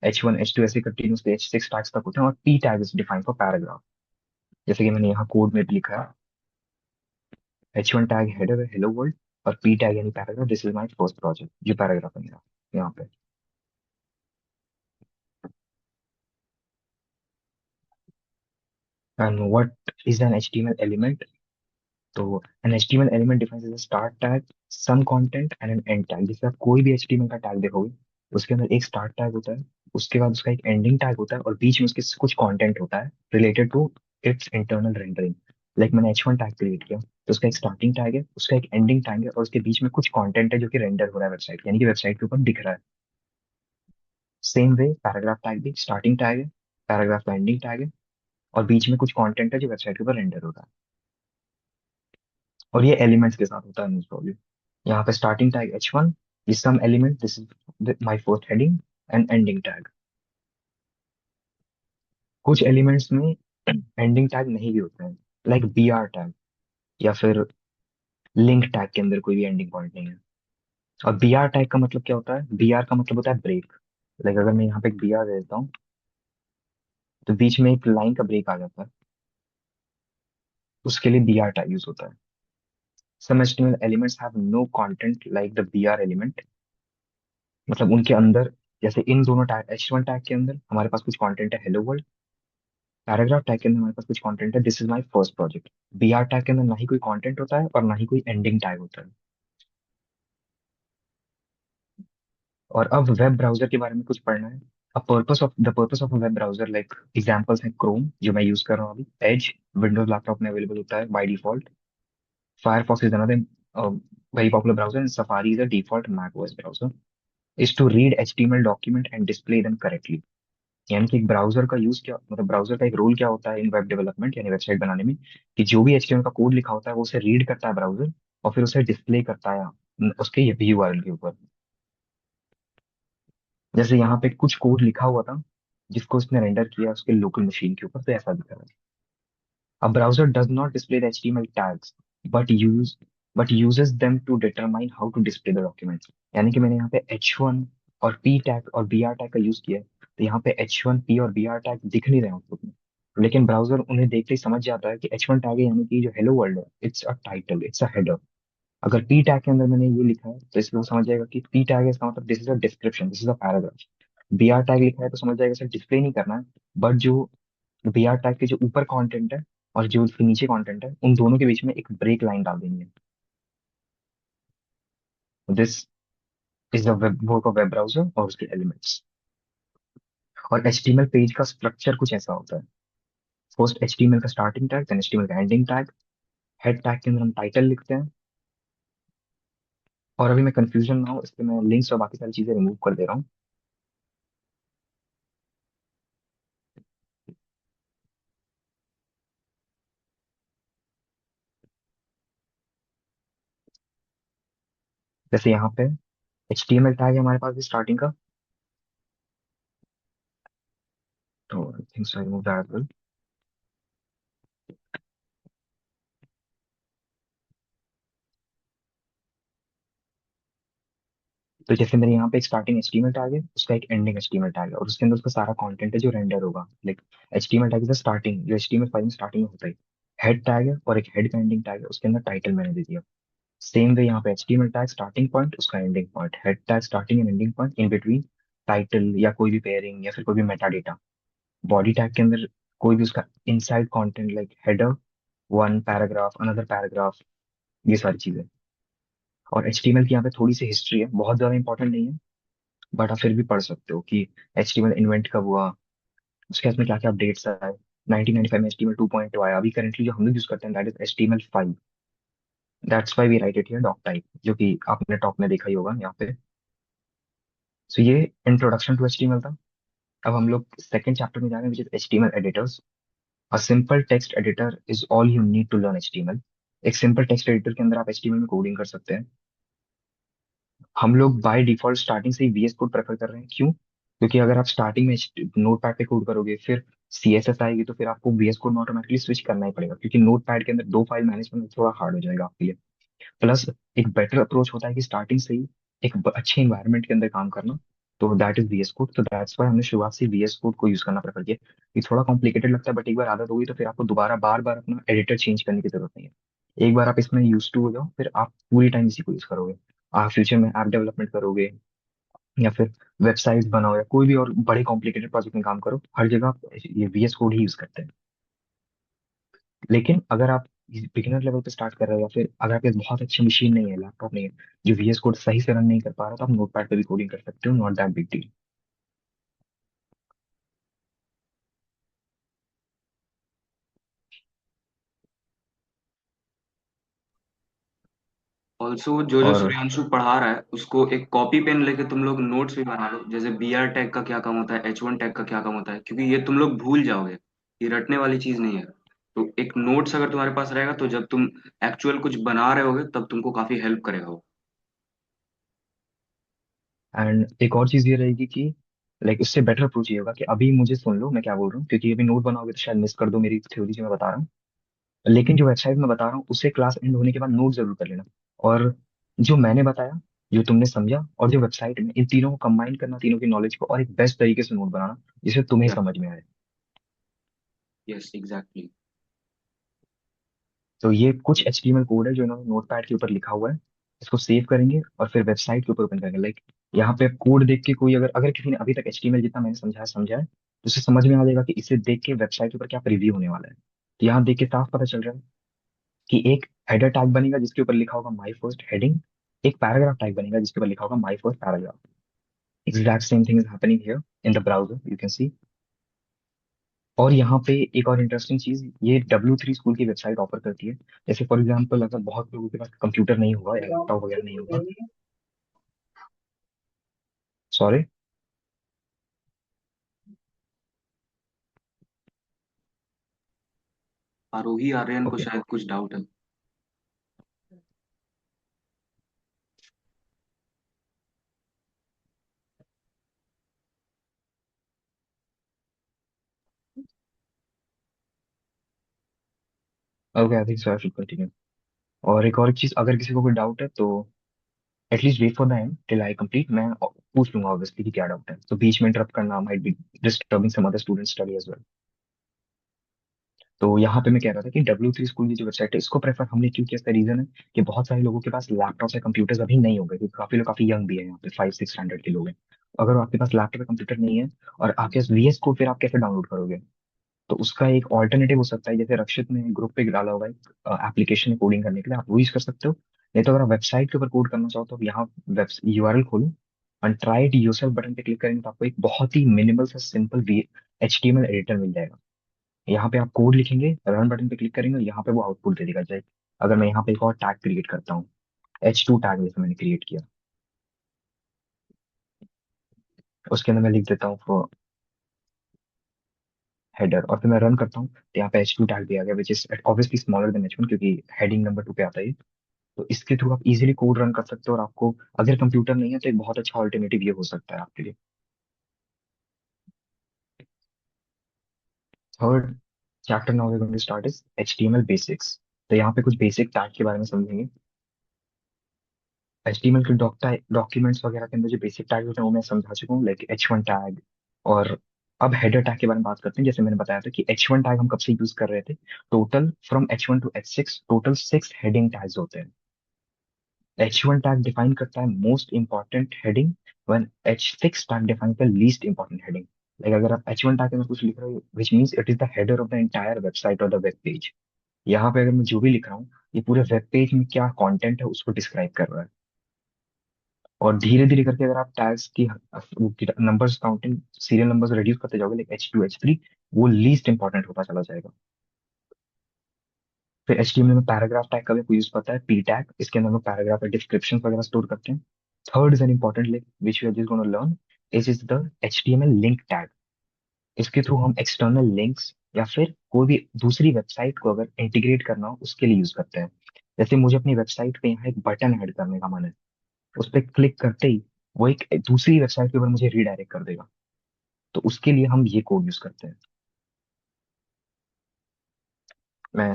H1 H2 ऐसे कंटिन्यूसली H6 टैग्स तक होते हैं, और P tag is defined for paragraph. जैसे कि मैंने यहाँ कोड में भी लिखा है, H1 टैग हेडर है हेलो वर्ल्ड, और P टैग यानी paragraph, this is my first project, जो पैराग्राफ है मेरा यहाँ पे। And what is an HTML element? तो an HTML element defines as start tag, some content and an end tag. जैसे आप कोई भी HTML का टैग देखोगे उसके अंदर एक स्टार्ट टैग होता है, उसके बाद उसका एक एंडिंग टैग होता है, और बीच में उसके कुछ कंटेंट होता है related to its internal rendering. Like मैंने H1 टैग क्रिएट किया तो उसका एक स्टार्टिंग टैग है, उसका एक एंडिंग टैग है, और उसके बीच में कुछ कंटेंट है जो कि रेंडर हो रहा है वेबसाइट, यानी कि वेबसाइट के ऊपर दिख रहा है। सेम वे पैराग्राफ टैग भी स्टार्टिंग टैग है, पैराग्राफ का एंडिंग टैग है, और बीच में कुछ कंटेंट है जो वेबसाइट के ऊपर रेंडर हो रहा है। और ये एलिमेंट्स के साथ होता है मोस्ट प्रॉब्ली। यहाँ पे starting tag H1 is some element, this is my first heading, and ending tag। कुछ एलिमेंट्स में एंडिंग टैग नहीं भी होते हैं, लाइक BR टैग, या फिर लिंक टैग के अंदर कोई भी एंडिंग पॉइंट नहीं है। और BR टैग का मतलब क्या होता है? BR का मतलब होता है ब्रेक। लाइक अगर मैं यहाँ पे एक BR दे देता हूँ तो बीच में एक लाइन का ब्रेक आ जाता है, उसके लिए BR टैग यूज होता है। Some HTML elements have no content like the BR element। मतलब उनके अंदर, जैसे इन दोनों टैग H1 टैग के अंदर हमारे पास कुछ कंटेंट है हेलो वर्ल्ड, पैराग्राफ टैग के अंदर हमारे पास कुछ कंटेंट है this is my first project. BR tag के अंदर ना ही कोई कंटेंट होता है और ना ही कोई एंडिंग टैग होता है। और अब वेब ब्राउजर के बारे में कुछ पढ़ना है। The purpose of web browser like examples हैं क्रोम जो मैं यूज कर रहा हूँ अभी, एज विंडोज लैपटॉप में अवेलेबल होता है by default, Firefox is another very popular browser, and Safari is a default Mac OS browser, is to read HTML document and display them correctly। यानी कि एक ब्राउजर का यूज क्या, मतलब browser का एक रोल क्या होता है इन वेब डेवलपमेंट यानी वेबसाइट बनाने में, कि जो भी एचटीएमएल का कोड लिखा होता है वो उसे रीड करता है ब्राउजर, और फिर उसे डिस्प्ले करता है उसके यूआरएल के ऊपर। जैसे यहाँ पे कुछ कोड लिखा हुआ था जिसको उसने रेंडर किया उसके लोकल मशीन के ऊपर, तो ऐसा दिख रहा है। A browser does not display the HTML tags, but use but uses them to determine how to display the documents. यानी कि मैंने यहाँ पे H1 और P टैग और BR टैग का यूज किया है, तो यहाँ पे H1 P और BR टैग दिख नहीं रहे आउटपुट में, लेकिन ब्राउजर उन्हें देखते ही समझ जाता है कि H1 टैग है, यानी कि जो हेलो वर्ल्ड है, it's a title, it's a header. अगर P टैग के अंदर मैंने ये लिखा है तो इसलिए वो समझ जाएगा कि P टैग है, इसका मतलब this is a description, this is a paragraph. BR tag लिखा है तो समझ जाएगा सर डिस्प्ले नहीं करना है, बट जो बीआर टैग के जो ऊपर कंटेंट है और जो उसके नीचे कंटेंट है उन दोनों के बीच में एक ब्रेक लाइन डाल देनी है। This is the web work of web browser और उसके एलिमेंट्स। और एचटीएमएल पेज का स्ट्रक्चर कुछ ऐसा होता है। फर्स्ट एचटीएमएल का स्टार्टिंग टैग, देन एचटीएमएल का एंडिंग टैग। हेड टैग के अंदर हम टाइटल लिखते हैं। और अभी मैं कंफ्यूजन ना हो इसलिए मैं लिंक्स और बाकी सारी चीजें रिमूव कर दे रहा हूँ। जैसे यहाँ पे एचटीएमएल टैग है हमारे पास भी स्टार्टिंग का, तो I think so I remove that. तो जैसे मेरे यहाँ पे एक स्टार्टिंग एचटीएमएल टैग है, उसका एक एंडिंग एचटीएमएल टैग है, और उसके अंदर उसका सारा कंटेंट है जो रेंडर होगा। Like HTML tag is the starting, जो एचटीएमएल फाइल में स्टार्टिंग में होता है। हेड टैग है और एक हेड का एंडिंग टैग है, उसके अंदर टाइटल मैंने दे दिया। सेम वे यहाँ पे एचटीएमएल टैग स्टार्टिंग पॉइंट, उसका ending point, head tag starting and ending point, in between title या कोई भी पेयरिंग या फिर कोई भी मेटा डेटा। बॉडी टैग के अंदर कोई भी उसका inside content, like header, one paragraph, another paragraph, ये सारी चीजें। और एचटीएमएल की यहाँ पे थोड़ी सी हिस्ट्री है, बहुत ज्यादा इंपॉर्टेंट नहीं है, बट आप फिर भी पढ़ सकते हो कि HTML इन्वेंट कब हुआ, उसके बाद में क्या क्या अपडेट्स आए। 1995 में HTML 2.2 आया, अभी करंटली जो हम लोग यूज करते हैं that is HTML 5। That's why we write it here doc type, जो कि आपने टॉप में देखा ही होगा यहाँ पे। सो ये इंट्रोडक्शन टू HTML था। अब हम लोग सेकंड चैप्टर में जा रहे हैं, which is HTML editors. A simple text editor is all you need to learn HTML। एक सिंपल टेक्स्ट एडिटर के अंदर आप HTML में कोडिंग कर सकते हैं। हम लोग बाय डिफॉल्ट स्टार्टिंग से ही VS कोड प्रेफर कर रहे हैं, क्यों? क्योंकि अगर आप स्टार्टिंग में नोट पैड पे कोड करोगे, फिर CSS आएगी, तो फिर आपको VS कोड में ऑटोमेटिकली स्विच करना ही पड़ेगा, क्योंकि नोट पैड के अंदर दो फाइल मैनेज करना थोड़ा हार्ड हो जाएगा आपके लिए। प्लस एक बेटर अप्रोच होता है कि स्टार्टिंग से ही एक अच्छे इन्वायरमेंट के अंदर काम करना। तो दैट इज VS कोड, तो दैट्स वाई हमने शुरुआत से VS कोड को यूज करना प्रेफर किया। ये थोड़ा कॉम्प्लिकेटेड लगता है, बट एक बार आदत होगी तो फिर आपको दोबारा बार बार अपना एडिटर चेंज करने की जरूरत नहीं है। एक बार आप इसमें यूज टू हो जाओ, फिर आप पूरी टाइम इसी को यूज करोगे। आप फ्यूचर में ऐप डेवलपमेंट करोगे या फिर वेबसाइट बनाओ या कोई भी और बड़े कॉम्प्लिकेटेड प्रोजेक्ट में काम करो, हर जगह आप ये VS कोड ही यूज करते हैं। लेकिन अगर आप बिगिनर लेवल पे स्टार्ट कर रहे हो, या फिर अगर आपके पास बहुत अच्छी मशीन नहीं है, लैपटॉप नहीं है, जो VS कोड सही से रन नहीं कर पा रहा, तो आप नोटपैड पे भी कोडिंग कर सकते हो, not that big deal. Also जो जो और सूर्यांशु पढ़ा रहा है उसको एक कॉपी पेन लेके तुम लोग नोट्स भी बना लो, जैसे BR टैग का क्या काम होता है, H1 टैग का क्या काम होता है, क्योंकि ये तुम लोग भूल जाओगे। ये रटने वाली चीज नहीं है। तो एक नोट्स अगर तुम्हारे पास रहेगा तो जब तुम एक्चुअल कुछ बना रहे होगे तब तुमको काफी हेल्प करेगा वो। एंड एक और चीज ये रहेगी कि लाइक उससे बेटर अप्रोच ये होगा कि अभी मुझे सुन लो मैं क्या बोल रहा हूँ, क्योंकि अभी नोट बनाओगे तो शायद मिस कर दो मेरी थ्योरी जो मैं बता रहा हूँ। लेकिन जो वेबसाइट में बता रहा हूँ उसे क्लास एंड होने के बाद नोट जरूर कर लेना। और जो मैंने बताया, जो तुमने समझा, और जो वेबसाइट में, इन तीनों को कंबाइन करना, तीनों की नॉलेज को, और एक बेस्ट तरीके से नोट बनाना जिसे तुम्हें समझ में आए। Yes exactly. तो ये कुछ HTML कोड है जो इन्होंने नोटपैड के ऊपर लिखा हुआ है। इसको सेव करेंगे और फिर वेबसाइट के ऊपर ओपन करेंगे। लाइक यहाँ पे कोड देख के कोई, अगर अगर किसी ने अभी तक HTML जितना मैंने समझा है, तो उसे समझ में आ जाएगा कि इसे देख के वेबसाइट के ऊपर क्या प्रीव्यू होने वाला है। तो यहाँ देख के साफ पता चल रहा है कि एक हेडर टैग बनेगा जिसके ऊपर लिखा होगा माई फर्स्ट हेडिंग। एक पैराग्राफ टैग बनेगा जिसके ऊपर लिखा होगा my first paragraph. Exact same thing is happening here in the browser, you can see. और यहाँ पे एक और इंटरेस्टिंग चीज ये W3 स्कूल की वेबसाइट ऑफर करती है। जैसे फॉर एग्जांपल अगर बहुत लोगों के पास कंप्यूटर नहीं होगा या लैपटॉप वगैरह नहीं होगा, सॉरी, आरोही आर्यन को ओके। शायद कुछ डाउट है। Okay, I think so I should continue. और एक और चीज, अगर किसी को कोई डाउट है तो at least wait for the end till I complete, मैं पूछ लूंगा ऑब्वियसली कि क्या डाउट है, तो बीच में इंटरप्ट करना might be disturbing some other student study as well. तो यहाँ पे मैं कह रहा था कि W3 स्कूल की जो वेबसाइट है, इसको प्रेफर हमने क्यों किया, इसका रीजन है कि बहुत सारे लोगों के पास लैपटॉप या कंप्यूटर्स अभी नहीं होंगे, क्योंकि काफी लोग काफी यंग भी है, यहाँ पे 5-6 स्टैंडर्ड के लोग हैं। अगर आपके पास लैपटॉप या कंप्यूटर नहीं है और आपके पास VS कोड, फिर आप कैसे डाउनलोड करोगे? तो उसका एक ऑल्टरनेटिव हो सकता है, जैसे रक्षित ने ग्रुप पे डाला होगा एक एप्लीकेशन है कोडिंग करने के लिए, आप वो यूज कर सकते हो। नहीं तो अगर आप वेबसाइट के ऊपर कोड करना चाहो तो आप यहाँ वेब URL खोलो और ट्राई इट योरसेल्फ बटन पे क्लिक करेंगे तो आपको एक बहुत ही मिनिमल सा सिंपल HTML एडिटर मिल जाएगा। यहाँ पे आप कोड लिखेंगे, रन बटन पे क्लिक करेंगे और यहाँ पे वो आउटपुट दे देगा। जैसे अगर मैं यहाँ पे एक और टैग क्रिएट करता हूँ, H2 टैग जैसे मैंने क्रिएट किया, उसके अंदर मैं लिख देता हूँ हेडर, और फिर मैं रन करता हूँ तो यहाँ पे H2 टैग दिया गया, which is obviously smaller than H1, क्योंकि हेडिंग नंबर 2 पे आता है। तो इसके थ्रू आप इजीली कोड रन कर सकते हो, और आपको अगर कंप्यूटर नहीं है तो एक बहुत अच्छा ऑल्टरनेटिव ये हो सकता है आपके लिए। Third chapter now we going to start is HTML basics. तो यहाँ पे कुछ बेसिक टैग के बारे में समझेंगे। HTML के डॉक्यूमेंट्स वगैरह के अंदर जो बेसिक टैग होते हैं वो मैं समझा चुका हूँ, लाइक H1 टैग। और अब हेडर टैग के बारे में बात करते हैं। जैसे मैंने बताया था कि H1 टैग हम कब से यूज कर रहे थे, total from H1 to H6 total 6 heading tags होते हैं। H1 टैग डिफाइन करता है most important heading, one H6 tag define the least important heading. Like अगर आप H1 टैग के अंदर कुछ लिख रहे हो, which means it is the header of the entire website और द वेब पेज। यहाँ पे अगर मैं जो भी लिख रहा हूँ, ये पूरे वेब पेज में क्या कंटेंट है उसको डिस्क्राइब कर रहा है। और धीरे धीरे करके अगर आप टैग्स की numbers counting serial numbers reduce करते जाओगे, लाइक H2 H3, वो लीस्ट इंपॉर्टेंट होता चला जाएगा। फिर HTML में पैराग्राफ टैग का भी यूज करता है, P टैग। इसके अंदर हम पैराग्राफ डिस्क्रिप्शन वगैरह स्टोर करते हैं। Third is an important link which we are just gonna learn, is the HTML link tag. इसके थ्रू हम एक्सटर्नल लिंक्स या फिर कोई भी दूसरी वेबसाइट को अगर इंटीग्रेट करना हो उसके लिए यूज करते हैं। जैसे मुझे अपनी वेबसाइट पे यहाँ एक बटन ऐड करने का मन है, उस पर क्लिक करते ही वो एक दूसरी वेबसाइट के ऊपर मुझे रीडायरेक्ट कर देगा। तो उसके लिए हम ये कोड यूज करते हैं। मैं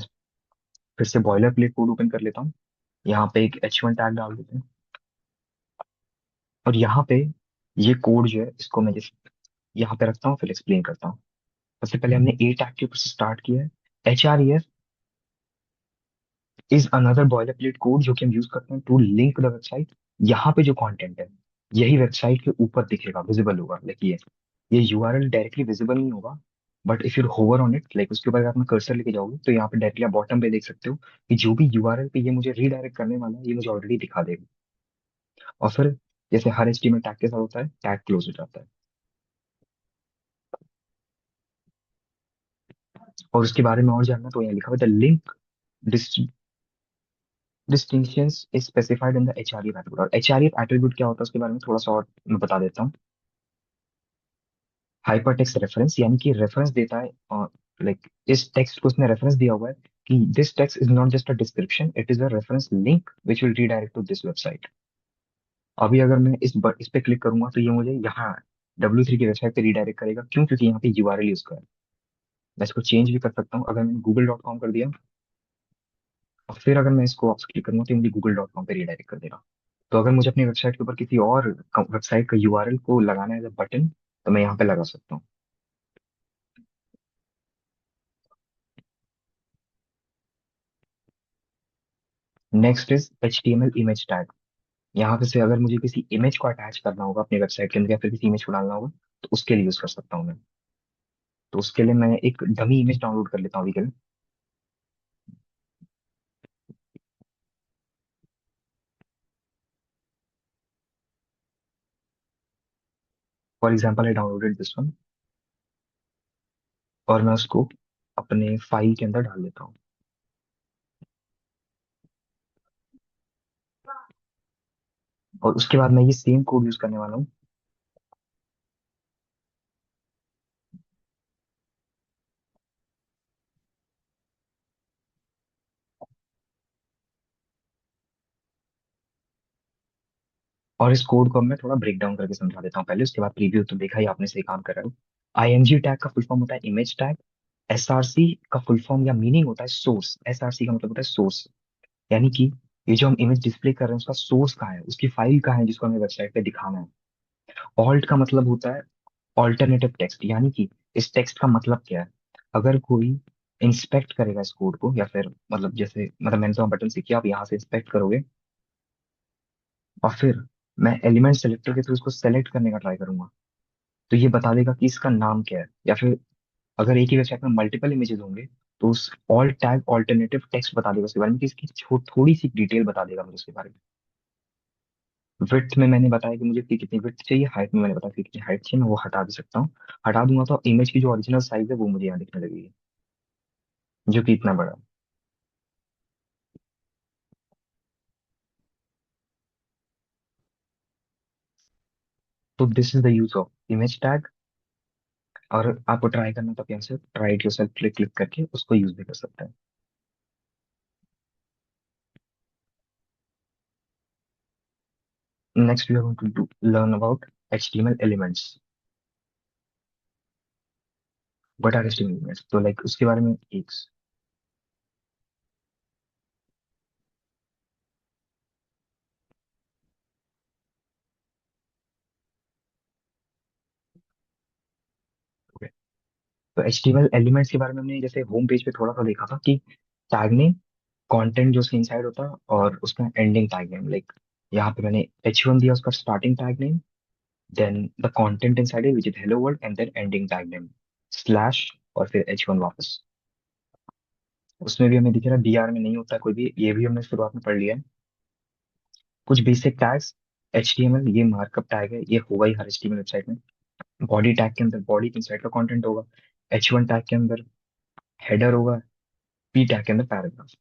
फिर से बॉयलर प्लेट कोड ओपन कर लेता हूँ, यहाँ पे एक H1 टैग डाल देते हैं, और यहाँ पे ये कोड जो है इसको मैं जैसे यहाँ पे रखता हूँ, फिर एक्सप्लेन करता हूँ। सबसे पहले हमने ए टैग के ऊपर से स्टार्ट किया है। HREF is another boiler plate code जो कि हम यूज करते हैं टू लिंक द वेबसाइट। यहाँ पे जो कंटेंट है यही वेबसाइट के ऊपर दिखेगा, विजिबल होगा। लाइक ये URL डायरेक्टली विजिबल नहीं होगा, but if you hover on it, like उसके ऊपर अगर आप कर्सर लेके जाओगे तो यहाँ पे डायरेक्टली आप बॉटम पे देख सकते हो कि जो भी URL पे ये मुझे रीडायरेक्ट करने वाला है ये मुझे ऑलरेडी दिखा देगा। और फिर जैसे हर HTML टैग के साथ होता है, टैग क्लोज हो जाता है। और उसके बारे में और जानना तो यहाँ लिखा हुआ है, the link distinctions is specified in the HREF attribute। और HREF attribute क्या होता है उसके बारे में थोड़ा सा और मैं बता देता हूँ। हाइपरटेक्स्ट रेफरेंस, यानी कि रेफरेंस देता है, लाइक इस टेक्स्ट को उसने रेफरेंस दिया हुआ है कि this text is not just a description, it is a reference link which will redirect to this website. अभी अगर मैं इस पे क्लिक करूंगा तो ये मुझे यहाँ W3 की वेबसाइट पे रीडायरेक्ट करेगा। क्यों? क्योंकि यहाँ पे URL यूज कर है। मैं इसको चेंज भी कर सकता हूँ। अगर मैंने google.com कर दिया और फिर अगर मैं इसको वापस क्लिक करूंगा तो ये मुझे google.com पे रीडायरेक्ट कर देगा। तो अगर मुझे अपनी वेबसाइट के ऊपर किसी और वेबसाइट का URL को लगाना है बटन, तो मैं यहाँ पे लगा सकता हूँ। Next is HTML image tag. यहाँ पे से अगर मुझे किसी इमेज को अटैच करना होगा अपनी वेबसाइट के अंदर या फिर किसी इमेज को डालना होगा तो उसके लिए यूज कर सकता हूँ मैं। तो उसके लिए मैं एक डमी इमेज डाउनलोड कर लेता हूँ अभी के लिए। For example I downloaded this one, और मैं उसको अपने फाइल के अंदर डाल देता हूँ। और उसके बाद मैं ये सेम कोड यूज करने वाला हूँ और इस कोड को अब मैं थोड़ा ब्रेक डाउन करके समझा देता हूँ पहले, उसके बाद प्रीव्यू तो देखा ही आपने, सही काम कर रहा हो। आईएमजी टैग का फुल फॉर्म होता है इमेज टैग। एसआरसी का फुल फॉर्म या मीनिंग होता है सोर्स। एसआरसी का मतलब होता है सोर्स, यानी कि ये जो हम इमेज डिस्प्ले कर रहे हैं उसका सोर्स कहाँ है, उसकी फाइल कहाँ है जिसको हमें वेबसाइट पे दिखाना है। ऑल्ट का मतलब होता है ऑल्टरनेटिव टेक्स्ट, यानी कि इस टेक्स्ट का मतलब क्या है। अगर कोई इंस्पेक्ट करेगा इस कोड को, या फिर मतलब जैसे मतलब मैंने तो बटन से किया, आप यहाँ से इंस्पेक्ट करोगे और फिर मैं एलिमेंट सेलेक्टर के थ्रू इसको सेलेक्ट करने का ट्राई करूंगा, तो ये बता देगा कि इसका नाम क्या है। या फिर अगर एक ही वेबसाइट में मल्टीपल इमेजेस होंगे, तो उस ऑल टैग ऑल्टरनेटिव टेक्स्ट बता देगा उसके बारे में, कि इसकी थोड़ी सी डिटेल बता देगा मुझे उसके बारे में। विड्थ में मैंने बताया कि मुझे कितनी विड्थ चाहिए, हाइट में मैंने बताया कि कितनी हाइट चाहिए, मैं वो हटा भी सकता हूँ। हटा दूंगा तो इमेज की जो ओरिजिनल साइज है वो मुझे यहाँ दिखने लगेगी, जो कि इतना बड़ा है। तो this is the use of image tag. और आपको ट्राई करना तो यहाँ से try it yourself click click करके उसको यूज भी कर सकते हैं। Next we are going to learn about HTML elements. What are HTML elements, तो लाइक उसके बारे में एक, तो HTML एलिमेंट्स के बारे में हमने जैसे होम पेज पे थोड़ा सा देखा था कि टैग नेम, कंटेंट जो उसके इनसाइड होता है, और उसका एंडिंग टैग नेम। लाइक यहाँ पे मैंने H1 दिया, उसका starting tag name, then the content inside है which is hello world, and then ending tag name slash, और फिर H1 वापस। उसमें भी हमें दिख रहा है BR में नहीं होता है कोई भी, ये भी हमने शुरुआत में पढ़ लिया है। कुछ बेसिक टैग्स, HTML ये मार्कअप टैग है, ये होगा ही हर HTML वेबसाइट में। बॉडी टैग के अंदर बॉडी के इनसाइड का कंटेंट होगा। H1 टैग के अंदर हेडर होगा। P टैग के अंदर पैराग्राफ।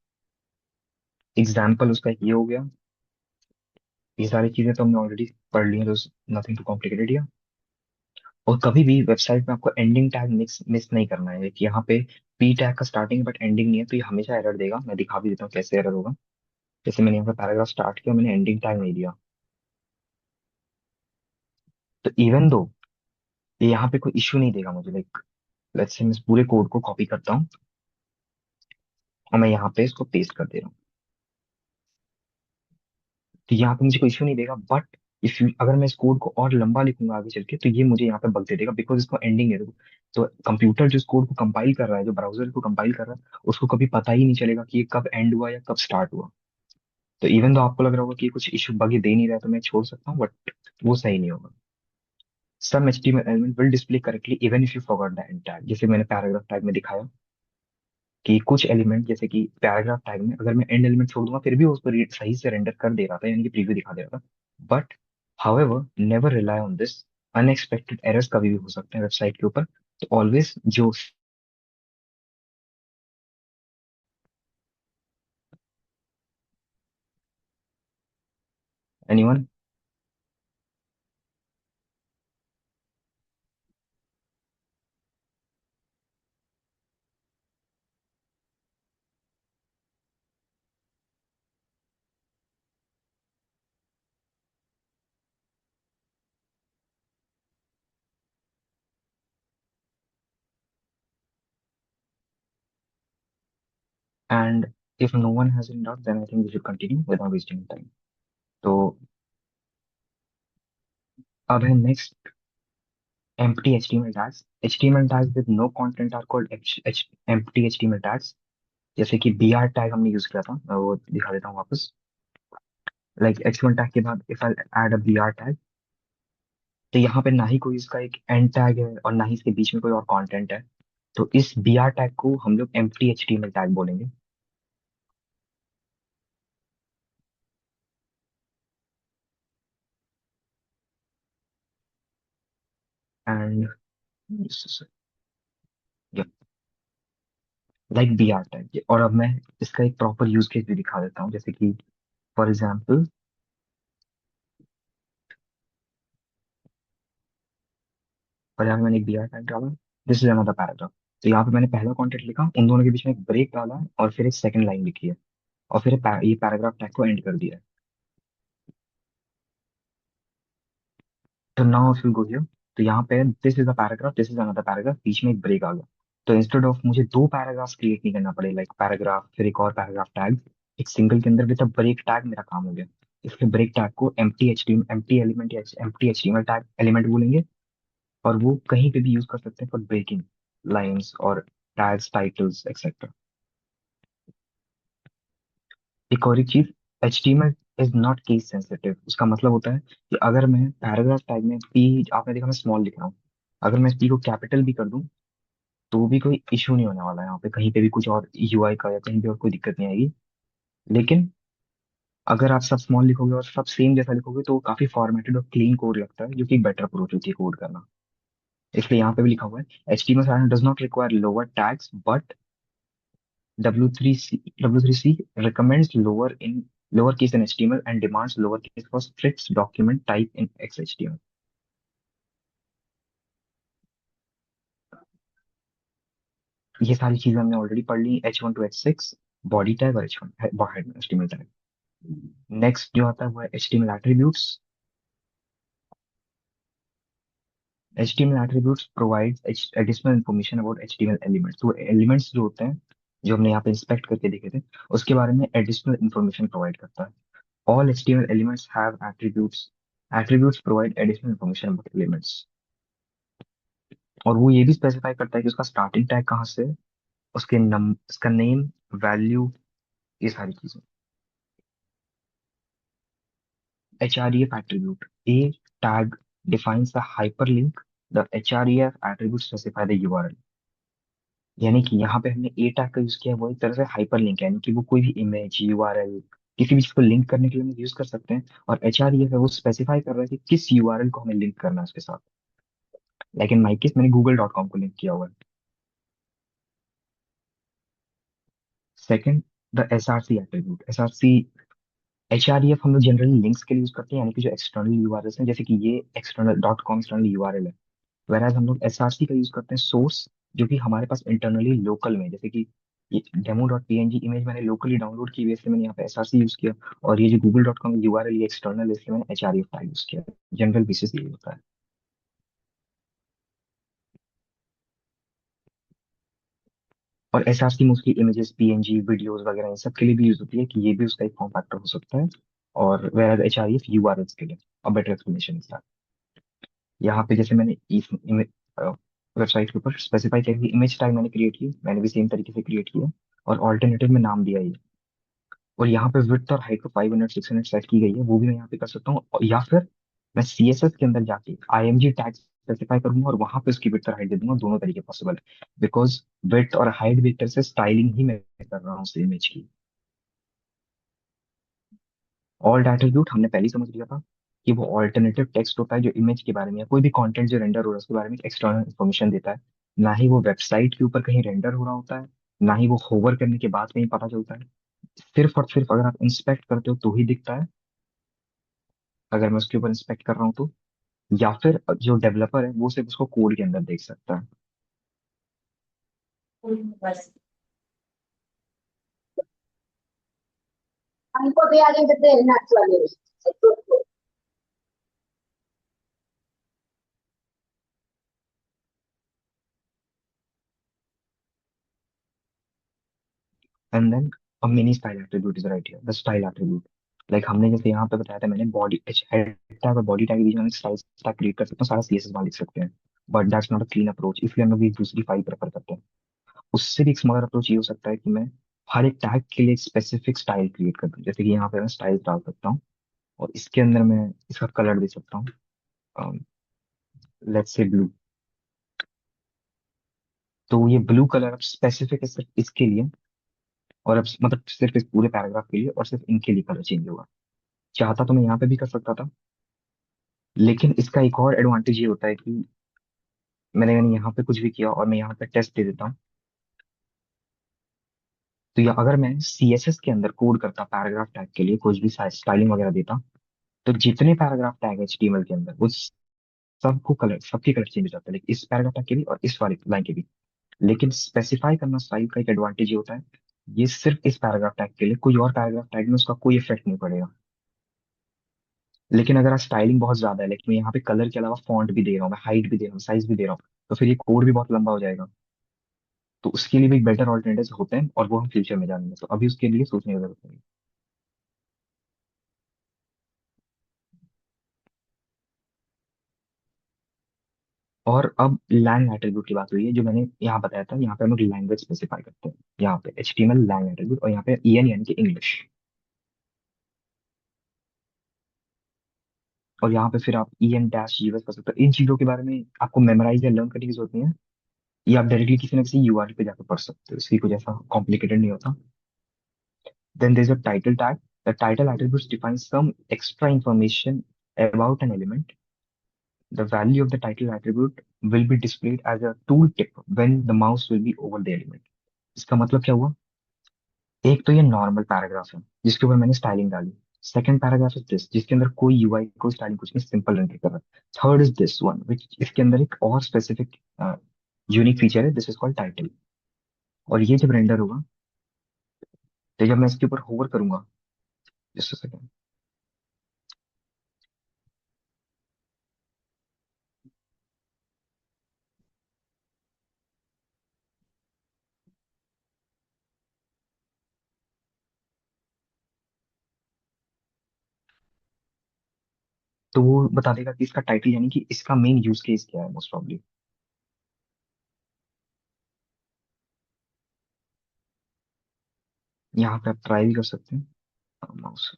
एग्जाम्पल उसका ये हो गया। ये सारी चीजें तो हमने ऑलरेडी पढ़ ली हैं, तो नथिंग टू कॉम्प्लिकेटेड। और कभी भी वेबसाइट में आपको एंडिंग टैग मिस मिस नहीं करना है, कि यहाँ पे P टैग का स्टार्टिंग बट एंडिंग नहीं है, तो ये हमेशा एरर देगा। मैं दिखा भी देता हूँ कैसे एरर होगा। जैसे मैंने यहाँ पे पैराग्राफ स्टार्ट किया, मैंने एंडिंग टैग नहीं दिया, तो इवन दो ये यहाँ पे कोई इश्यू नहीं देगा मुझे। लाइक लेट्स से मैं इस पूरे कोड को कॉपी करता हूँ और मैं यहाँ पे इसको पेस्ट कर दे रहा हूँ, तो यहाँ पे मुझे कोई इश्यू नहीं देगा। बट इफ अगर मैं इस कोड को और लंबा लिखूंगा आगे चल के, तो ये मुझे यहाँ पे बग दे देगा, बिकॉज इसको एंडिंग है। तो कंप्यूटर जो इस कोड को कंपाइल कर रहा है, जो ब्राउजर को कंपाइल कर रहा है, उसको कभी पता ही नहीं चलेगा कि ये कब एंड हुआ या कब स्टार्ट हुआ। तो इवन तो आपको लग रहा होगा कि ये कुछ इशू बग ये दे नहीं रहा है, तो मैं छोड़ सकता हूँ, बट वो सही नहीं होगा। सम HTML element will display correctly even if you forgot the end tag, जैसे मैंने पैराग्राफ टैग में दिखाया कि कुछ एलिमेंट, जैसे कि पैराग्राफ टैग में अगर मैं एंड एलिमेंट छोड़ दूंगा फिर भी वो उसको सही से रेंडर कर दे रहा था, यानी कि प्रीव्यू दिखा दे रहा था। But however never rely on this. Unexpected errors कभी भी हो सकते हैं वेबसाइट के ऊपर, तो ऑलवेज जो anyone. And if no one has in doubt then I think we should continue without wasting time. तो अब है next empty HTML tags. HTML tags with no content are called empty HTML tags. जैसे कि BR tag हमने use किया था, मैं वो दिखा देता हूँ वापस। लाइक H1 टैग के बाद if I add a BR tag, तो यहाँ पे ना ही कोई इसका एक एंड टैग है और ना ही इसके बीच में कोई और कंटेंट है, तो इस BR टैग को हम लोग empty HTML टैग बोलेंगे। And like BR tag. और अब मैं इसका एक प्रॉपर यूज केस भी दिखा देता हूँ, जैसे कि फॉर एग्जाम्पल, और यहाँ पे मैंने एक BR टैग डाला, दिस इज अनदर पैराग्राफ। तो यहाँ पे मैंने पहला कंटेंट लिखा, उन दोनों के बीच में एक ब्रेक डाला और फिर एक सेकंड लाइन लिखी है, और फिर ये पैराग्राफ टैग को एंड कर दिया है। तो now if you go here, तो यहाँ पे this is a paragraph, this is another paragraph, बीच में एक ब्रेक आ गया। तो इंस्टेड ऑफ मुझे दो पैराग्राफ क्रिएट नहीं करना पड़े, लाइक पैराग्राफ फिर एक और पैराग्राफ टैग, एक सिंगल के अंदर विद ब्रेक टैग मेरा काम हो गया। इसके ब्रेक टैग को empty H T empty element या empty H T M L tag element बोलेंगे, और वो कहीं पे भी यूज कर सकते हैं फॉर ब्रेकिंग लाइंस और टैग्स टाइटल्स एक्सेट्रा। एक और एक चीज, HTML is not case sensitive. उसका मतलब होता है कि अगर मैं पैराग्राफ टैग में पी, आपने देखा मैं स्मॉल लिख रहा हूँ, अगर मैं पी को कैपिटल भी कर दूं तो भी कोई इशू नहीं होने वाला है यहाँ पे, कहीं पे भी कुछ और यूआई का या कहीं भी और कोई दिक्कत नहीं आएगी। लेकिन अगर आप सब स्मॉल लिखोगे और सब सेम जैसा लिखोगे तो काफी फॉर्मेटेड और क्लीन कोड लगता है, जो कि बेटर अप्रोच होती है कोड करना। इसलिए यहाँ पे भी लिखा हुआ है HTML does not require lower tags but W3C recommends lower case in HTML and demands lower case for strict document type in XHTML। ये सारी चीजें हमने ऑलरेडी पढ़ ली, H1 to H6 body tag और H1 head HTML tag. Next जो आता है वो है HTML attributes. HTML attributes provides additional information about HTML elements। तो एलिमेंट्स जो होते हैं, जो हमने यहाँ पे इंस्पेक्ट करके देखे थे, उसके बारे में एडिशनल इंफॉर्मेशन प्रोवाइड करता है। All HTML elements have attributes। Attributes provide additional information about elements। और वो ये भी स्पेसिफाई करता है कि उसका स्टार्टिंग टैग कहाँ से है, उसका नेम, वैल्यू, ये सारी चीजें। href attribute, a tag defines the hyperlink, the href attribute specify the URL। यानी कि यहाँ पे हमने ए टैग का यूज किया है, वो एक तरह से हाइपरलिंक है, यानी कि वो कोई भी इमेज यूआरएल किसी भी चीज को लिंक करने के लिए हम यूज कर सकते हैं। और HREF है वो स्पेसिफाई कर रहा है कि किस यूआरएल को हमें लिंक करना है उसके साथ। लाइक इन माई केस मैंने google.com को लिंक किया हुआ है। Second, the SRC attribute. SRC HREF हम लोग जनरली लिंक्स के लिए यूज करते हैं, यानी कि जो एक्सटर्नल यूआरएल है, जैसे कि ये एक्सटर्नल .com एक्सटर्नल यूआरएल है। वेराज हम लोग SRC का यूज करते हैं सोर्स, जो कि हमारे पास इंटरनली लोकल में, जैसे कि ये demo.png इमेज मैंने लोकली डाउनलोड की हुई है, इसलिए मैंने यहाँ पे SRC यूज किया। और ये जो google.com यूआरएल ये एक्सटर्नल है, इसलिए मैंने HREF का यूज किया। जनरल बेसिस ये होता है। और SRC mostly images PNG videos वगैरह इन सब के लिए भी यूज होती है, कि ये भी उसका एक फॉर्म फैक्टर हो सकता है। और वेराज HREF यूआरएल्स के लिए। और बेटर एक्सप्लेनेशन इज यहाँ पे जैसे मैंने इस वेबसाइट के ऊपर स्पेसिफाई किया कि इमेज टाइप मैंने क्रिएट की, मैंने भी सेम तरीके से क्रिएट किया और ऑल्टरनेटिव में नाम दिया ये। और यहाँ पे विड्थ और हाइट को 500 600 सेट की गई है, वो भी मैं यहाँ पे कर सकता हूँ। या फिर मैं CSS के अंदर जाके IMG टैग स्पेसिफाई करूंगा और वहां पे उसकी विड्थ और हाइट दे दूंगा। दोनों तरीके पॉसिबल है, बिकॉज विड्थ और हाइट वेक्टर से स्टाइलिंग ही मैं कर रहा हूँ उस इमेज की। ऑल्ट एट्रीब्यूट हमने पहले ही समझ लिया था कि वो ऑल्टरनेटिव टेक्स्ट होता है, जो इमेज के बारे में या कोई भी कंटेंट जो रेंडर हो रहा है उसके बारे में एक्सटर्नल इन्फॉर्मेशन देता है। ना ही वो वेबसाइट के ऊपर कहीं रेंडर हो रहा होता है, ना ही वो होवर करने के बाद कहीं पता चलता है। सिर्फ और सिर्फ अगर आप इंस्पेक्ट करते हो तो ही दिखता है, अगर मैं उसके ऊपर इंस्पेक्ट कर रहा हूँ तो। या फिर जो डेवलपर है वो सिर्फ उसको कोड के अंदर देख सकता है। And then a mini style attribute is right here, the style attribute. Like हमने जैसे यहाँ पे बताया था, मैंने बॉडी हेड टैग और बॉडी टैग के बीच में स्टाइल टैग क्रिएट कर सकता हूँ, सारा CSS वहां लिख सकते हैं। But that's not a clean approach, इसलिए हम लोग एक दूसरी फाइल प्रेफर करते हैं। उससे भी एक स्मॉलर अप्रोच ये हो सकता है कि मैं हर एक टैग के लिए एक स्पेसिफिक स्टाइल क्रिएट कर दूं, जैसे कि यहाँ पे मैं स्टाइल डाल सकता हूँ और इसके अंदर मैं इसका कलर दे सकता हूँ, लेट्स से ब्लू। तो ये ब्लू कलर अब स्पेसिफिक है सिर्फ इसके लिए, और अब मतलब सिर्फ इस पूरे पैराग्राफ के लिए, और सिर्फ इनके लिए कलर चेंज होगा। चाहता तो मैं यहाँ पे भी कर सकता था, लेकिन इसका एक और एडवांटेज ये होता है कि मैंने यहाँ पे कुछ भी किया और मैं यहाँ पे टेस्ट दे देता हूँ, तो या अगर मैं CSS के अंदर कोड करता पैराग्राफ टैग के लिए कुछ भी स्टाइलिंग वगैरह देता, तो जितने पैराग्राफ टैग HTML के अंदर वो सबको कलर, सबके कलर चेंज हो जाता है, लेकिन इस पैराग्राफ टैग के भी और इस वाली लाइन के भी। लेकिन स्पेसिफाई करना स्टाइल का एक एडवांटेज ये होता है, ये सिर्फ इस पैराग्राफ टैग के लिए, कोई और पैराग्राफ टैग में उसका कोई इफेक्ट नहीं पड़ेगा। लेकिन अगर स्टाइलिंग बहुत ज्यादा है, लेकिन मैं यहाँ पे कलर के अलावा फॉन्ट भी दे रहा हूँ, मैं हाइट भी दे रहा हूँ, साइज भी दे रहा हूँ, तो फिर ये कोड भी बहुत लंबा हो जाएगा। तो उसके लिए भी बेटर ऑल्टरनेटिव होते हैं, और वो हम फ्यूचर में जानेंगे, तो अभी उसके लिए सोचने की जरूरत नहीं। और अब लैंग एट्रीब्यूट की बात हुई है, जो मैंने यहाँ बताया था, यहाँ पे हम लोग लैंग्वेज स्पेसिफाई करते हैं, यहाँ पे HTML लैंग एट्रीब्यूट, और यहाँ पे EN यानी कि इंग्लिश। और यहाँ पे फिर आप EN डैश यूएस कर सकते हो। इन चीजों के बारे में आपको मेमोराइज या लर्न करने की जरूरत नहीं है, ये आप डायरेक्टली किसी ना किसी URL पे जाकर पढ़ सकते हो, इसकी कुछ ऐसा कॉम्प्लिकेटेड नहीं होता। Then there's a title tag. The title attributes define some extra information about an element. The value of the title attribute will be displayed as a tooltip when the mouse will be over the element. इसका मतलब क्या हुआ? एक तो ये normal paragraph है जिसके ऊपर मैंने स्टाइलिंग डाली। सेकंड पैराग्राफ इज दिस, जिसके अंदर कोई यूआई कोई स्टाइलिंग कुछ नहीं, सिंपल रन कर रहा है। Third is this one which, इसके अंदर एक और स्पेसिफिक यूनिक फीचर है, दिस इज कॉल्ड टाइटल। और ये जब रेंडर होगा, तो जब मैं इसके ऊपर होवर करूंगा, जस्ट अ सेकंड, तो वो बता देगा कि इसका टाइटल यानी कि इसका मेन यूज केस क्या है मोस्ट प्रॉब्ली। यहाँ पे आप ट्राई भी कर सकते हैं mouse.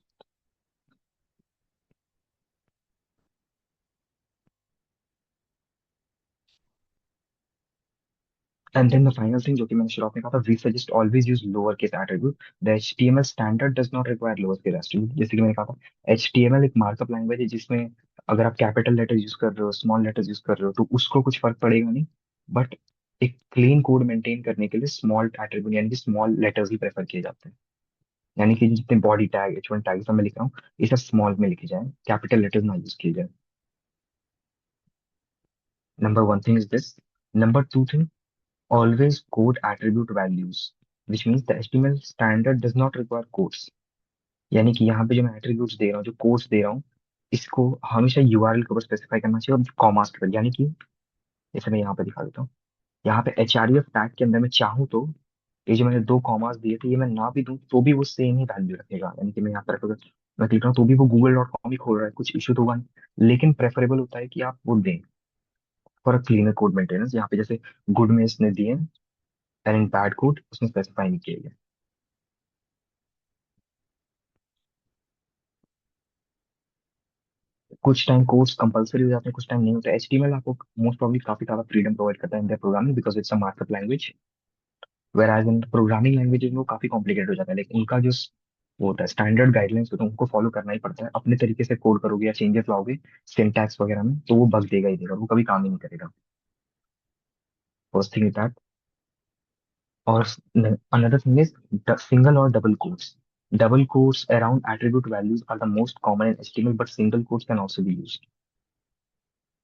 And then the final thing जो कि मैंने शुरुआत में कहा था, we suggest always use lower case attribute. The HTML standard does not require lower case attribute. जैसे कि मैंने कहा था, HTML एक मार्कअप लैंग्वेज है जिसमें अगर आप कैपिटल लेटर यूज कर रहे हो, स्मॉल लेटर्स यूज कर रहे हो, तो उसको कुछ फर्क पड़ेगा नहीं। बट एक क्लीन कोड मेंटेन करने के लिए स्मॉल एट्रीब्यूट यानी कि स्मॉल लेटर्स ही प्रेफर किए जाते हैं। यानी कि जितने बॉडी टैग, H1 टैग सब मैं लिख रहा हूँ, ये सब स्मॉल में लिखे जाए, कैपिटल लेटर्स ना यूज किए जाए। Number one thing is this. Number two thing, always code attribute values, which means the HTML standard does not require quotes। यानी कि यहाँ पे जो मैं एट्रीब्यूट्स दे रहा हूँ, जो कोड्स दे रहा हूँ, इसको हमेशा URL के ऊपर स्पेसिफाई करना चाहिए, और कॉमास के ऊपर। यानी कि जैसे मैं यहाँ पे दिखा देता हूँ, यहाँ पे HREF टैग के अंदर मैं चाहूँ तो ये जो मैंने दो कॉमास दिए थे, ये मैं ना भी दूं तो भी वो सेम ही वैल्यू रखेगा। यानी कि मैं यहाँ पर अगर मैं क्लिक रहा हूँ तो भी वो google.com ही खोल रहा है, कुछ इशू तो होगा नहीं। लेकिन प्रेफरेबल होता है कि आप वो दें for a cleaner code maintenance. यहाँ पे जैसे गुड में इसने दिए, एंड बैड कोड उसने स्पेसिफाई नहीं किया गया। कुछ टाइम कोर्स कंपलसरी हो जाते हैं, कुछ टाइम नहीं होता। HTML आपको मोस्ट प्रॉब्ली काफी ज्यादा फ्रीडम प्रोवाइड करता है in programming, because it's a markup language. Whereas in programming language वो काफी कॉम्प्लिकेटेड हो जाता है, लेकिन उनका जो वो होता है स्टैंडर्ड गाइडलाइंस होता है, उनको फॉलो करना ही पड़ता है। अपने तरीके से कोड करोगे या चेंजेस लाओगे सिंटैक्स वगैरह में, तो वो बग देगा ही देगा, वो कभी काम ही नहीं करेगा। First thing is that. और another thing is the single or double quotes. Double quotes around attribute values are the most common in HTML, but single quotes can also be used.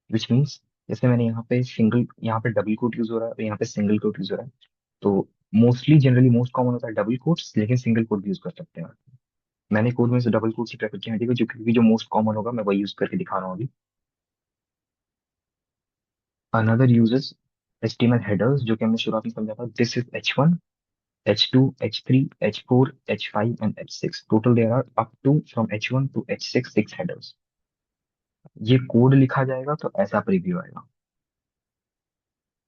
Which means, जैसे मैंने यहाँ पे single, यहाँ पे double coat use हो रहा है और यहाँ पे सिंगल कोट यूज हो रहा है, तो मोस्टली जनरली मोस्ट कॉमन होता है डबल कोट्स, लेकिन सिंगल कोट भी यूज कर सकते हैं। मैंने कोड में से डबल कोट्स ही प्रेफर किया है, ठीक है, जो क्योंकि जो मोस्ट कॉमन होगा मैं वही यूज करके दिखा रहा हूँ अभी। अनदर यूजेस HTML हेडर्स, जो कि हमने शुरुआत में समझा था, this is H1, H2, H3, H4, H5 and H6। Total there are up to from H1 to H6 6 headers. ये कोड लिखा जाएगा तो ऐसा प्रीव्यू आएगा।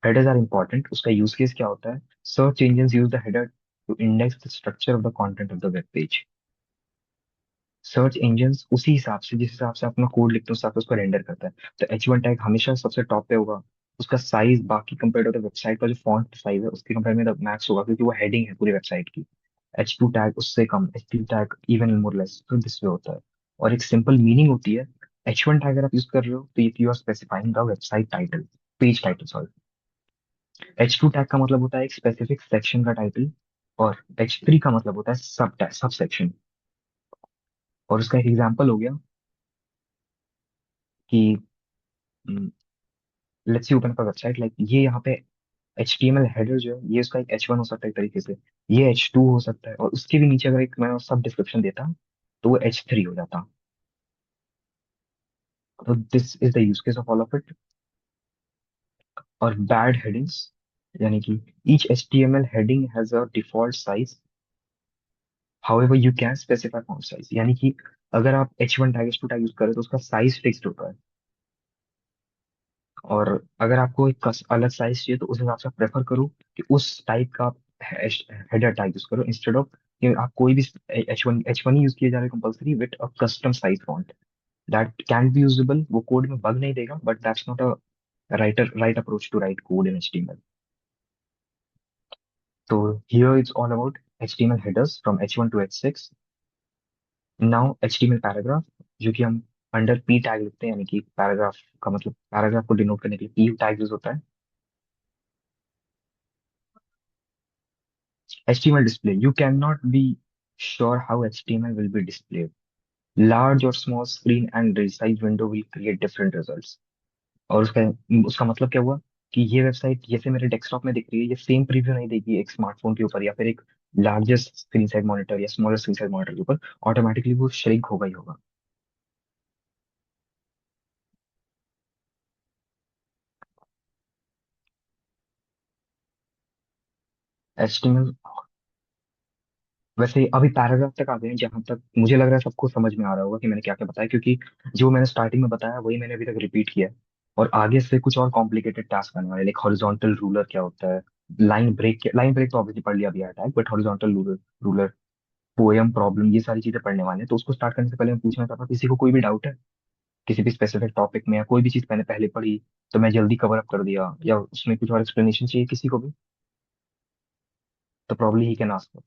हेडर्स आर इंपॉर्टेंट, उसका यूज केस क्या होता है? Search engine use the header to index the structure of the content of the web page. Search engine उसी हिसाब से, जिस हिसाब से अपना कोड लिखते हैं उस हिसाब से उसको रेंडर करता है। तो H1 टैग हमेशा सबसे टॉप पे होगा। उसका साइज बाकी कंपेयर टू द वेबसाइट का जो फॉन्ट साइज है उसके कंपेयर में मैक्स होगा, क्योंकि वो हेडिंग है पूरी वेबसाइट की। H2 टैग उससे कम, H3 tag even more less, तो दिस वे होता है। और एक सिंपल मीनिंग होती है। H1 टैग अगर आप यूज कर रहे हो तो you are specifying the website title, page title sorry. H2 tag का मतलब होता है एक स्पेसिफिक सेक्शन का टाइटल, और H3 का मतलब होता है सब सेक्शन। और उसका एक एग्जांपल हो गया कि let's see open up website like ये, यहाँ पे HTML हेडर जो है ये उसका एक H1 हो सकता है एक तरीके से, ये H2 हो सकता है, और उसके भी नीचे अगर एक मैं सब डिस्क्रिप्शन देता तो वो H3 हो जाता। तो this is the use case of all of it. और बैड हेडिंग्स, यानी कि each HTML heading has a default size, however you can specify font size, यानी कि अगर आप H1 tag H2 tag use करें तो उसका साइज फिक्स्ड होता है। और अगर आपको एक अलग साइज चाहिए तो उस हिसाब से प्रेफर करो कि उस टाइप का आप हेडर टैग यूज करो, इंस्टेड ऑफ कि आप कोई भी H1 ही यूज किए जा रहे हैं compulsory with a custom size font. That can be usable, वो कोड में बग नहीं देगा, but that's not a right approach to write code in HTML। So here it's all about HTML headers from H1 to H6. Now HTML paragraph, जो कि हम under p tag लिखते हैं, यानी कि पैराग्राफ का मतलब पैराग्राफ को डिनोट करने के लिए p टैग यूज होता है। HTML display, you cannot be sure how HTML will be displayed. Large or small screen and resize window will create different results. और उसका उसका मतलब क्या हुआ कि ये वेबसाइट जैसे मेरे डेस्कटॉप में दिख रही है, ये सेम प्रीव्यू नहीं देगी एक स्मार्टफोन के ऊपर या फिर एक लार्जेस्ट स्क्रीन साइज मॉनिटर या स्मॉलर स्क्रीन साइज मॉनिटर के ऊपर। ऑटोमेटिकली वो श्रिंक होगा ही होगा। HTML, वैसे अभी पैराग्राफ तक आ गए हैं, जहां तक मुझे लग रहा है सबको समझ में आ रहा होगा कि मैंने क्या क्या बताया, क्योंकि जो मैंने स्टार्टिंग में बताया वही मैंने अभी तक रिपीट किया है। और आगे से कुछ और कॉम्प्लिकेटेड टास्क आने वाले, लाइक हॉरिजॉन्टल रूलर क्या होता है, लाइन ब्रेक तो ऑब्वियसली पढ़ लिया अभी attack, but horizontal ruler ruler poem problem, ये सारी चीजें पढ़ने वाले हैं। तो उसको स्टार्ट करने से पहले मैं पूछना चाहता था, किसी को कोई भी डाउट है किसी भी स्पेसिफिक टॉपिक में, या कोई भी चीज मैंने पहले पढ़ी तो मैं जल्दी कवर अप कर दिया, या उसमें कुछ और एक्सप्लेनेशन चाहिए किसी को भी, तो probably he can ask.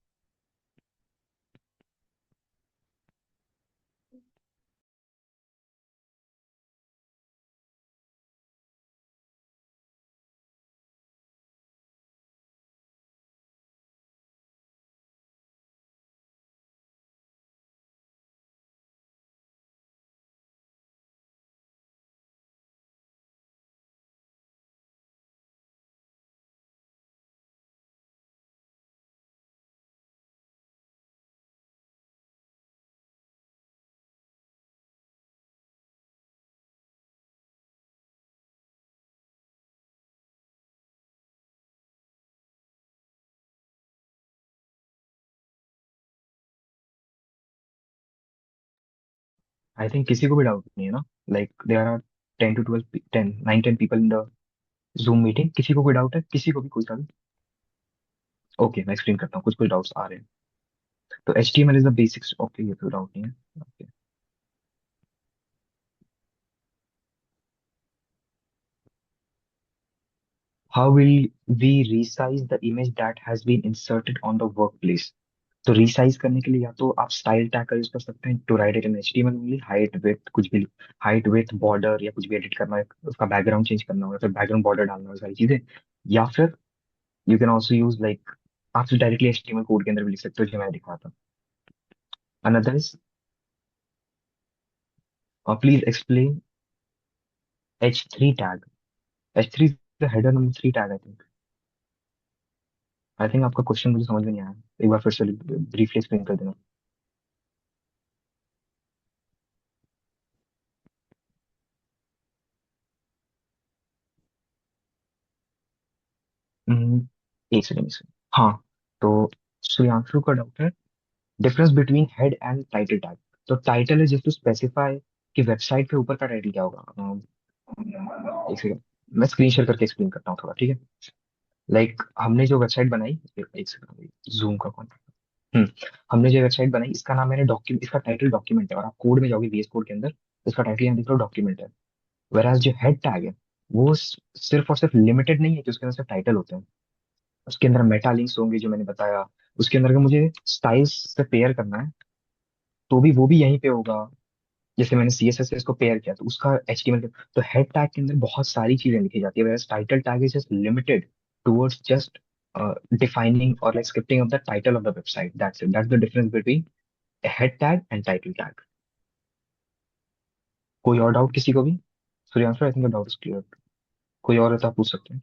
I think किसी को भी डाउट नहीं है ना, like there are 10 to 12 10 9 10 people in the Zoom meeting. किसी को कोई डाउट है, किसी को भी कोई सा भी? ओके, मैं एक्सप्लेन करता हूँ, कुछ कुछ डाउट्स आ रहे हैं। तो HTML is the basics. Okay, ये तो डाउट नहीं है। Okay, how will we resize the image that has been inserted on the work place? तो रिसाइज करने के लिए या तो आप स्टाइल टैग का यूज कर सकते हैं to write it in HTML only, height width कुछ भी, हाइट विड्थ बॉर्डर या कुछ भी एडिट करना है, उसका बैकग्राउंड चेंज करना हो या फिर बैकग्राउंड बॉर्डर डालना हो, सारी चीजें। या फिर you can also use like, आप डायरेक्टली HTML कोड के अंदर भी लिख सकते हो, जो मैंने दिखाया था। Another is, please explain H3 tag. H3 is the header number 3 tag, I think आपका क्वेश्चन मुझे समझ में नहीं आया, एक बार फिर से ब्रीफली एक्सप्लेन कर देना। हम्म, एक सेकंड एक सेकंड। हाँ, तो श्रेयांशु का डाउट है difference between head and title tag. तो title is just to specify कि वेबसाइट पे ऊपर का टाइटल क्या होगा। एक सेकंड, मैं स्क्रीन शेयर करके एक्सप्लेन करता हूँ थोड़ा, ठीक है? लाइक हमने जो वेबसाइट बनाई, एक सेकंड, जूम का कौन। हम्म हमने जो वेबसाइट बनाई, इसका नाम मैंने डॉक्यूमेंट, इसका टाइटल डॉक्यूमेंट है, और आप कोड में जाओगे VS कोड के अंदर, इसका टाइटल यहाँ देख लो डॉक्यूमेंट है। वेराज जो हेड टैग है, वो सिर्फ और सिर्फ लिमिटेड नहीं है कि उसके अंदर सिर्फ टाइटल होते हैं, उसके अंदर मेटा लिंक्स होंगे जो मैंने बताया। उसके अंदर अगर मुझे स्टाइल्स से पेयर करना है तो भी वो भी यहीं पे होगा। जैसे मैंने CSS से इसको पेयर किया तो उसका HTML तो हेड टैग के अंदर बहुत सारी चीजें लिखी जाती है, whereas title tag is just limited towards just defining or like scripting of the title of the website. That's it. That's the difference between a head tag and title tag. कोई और डाउट किसी को भी? Suryanshu, I think doubt is clear. कोई और है तो आप पूछ सकते हैं।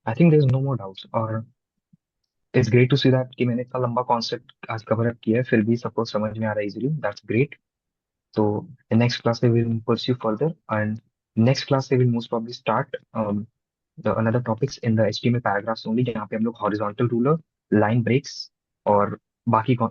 I think there is no more doubts, और it's great to see that कि मैंने इतना लंबा कॉन्सेप्ट आज कवर अप किया है, फिर भी सबको समझ में आ रहा है easily, that's great. So in next class we will pursue further, and next class we will most probably start the another topics in the HTML paragraphs only, जहाँ पे हम लोग horizontal ruler, line breaks और बाकी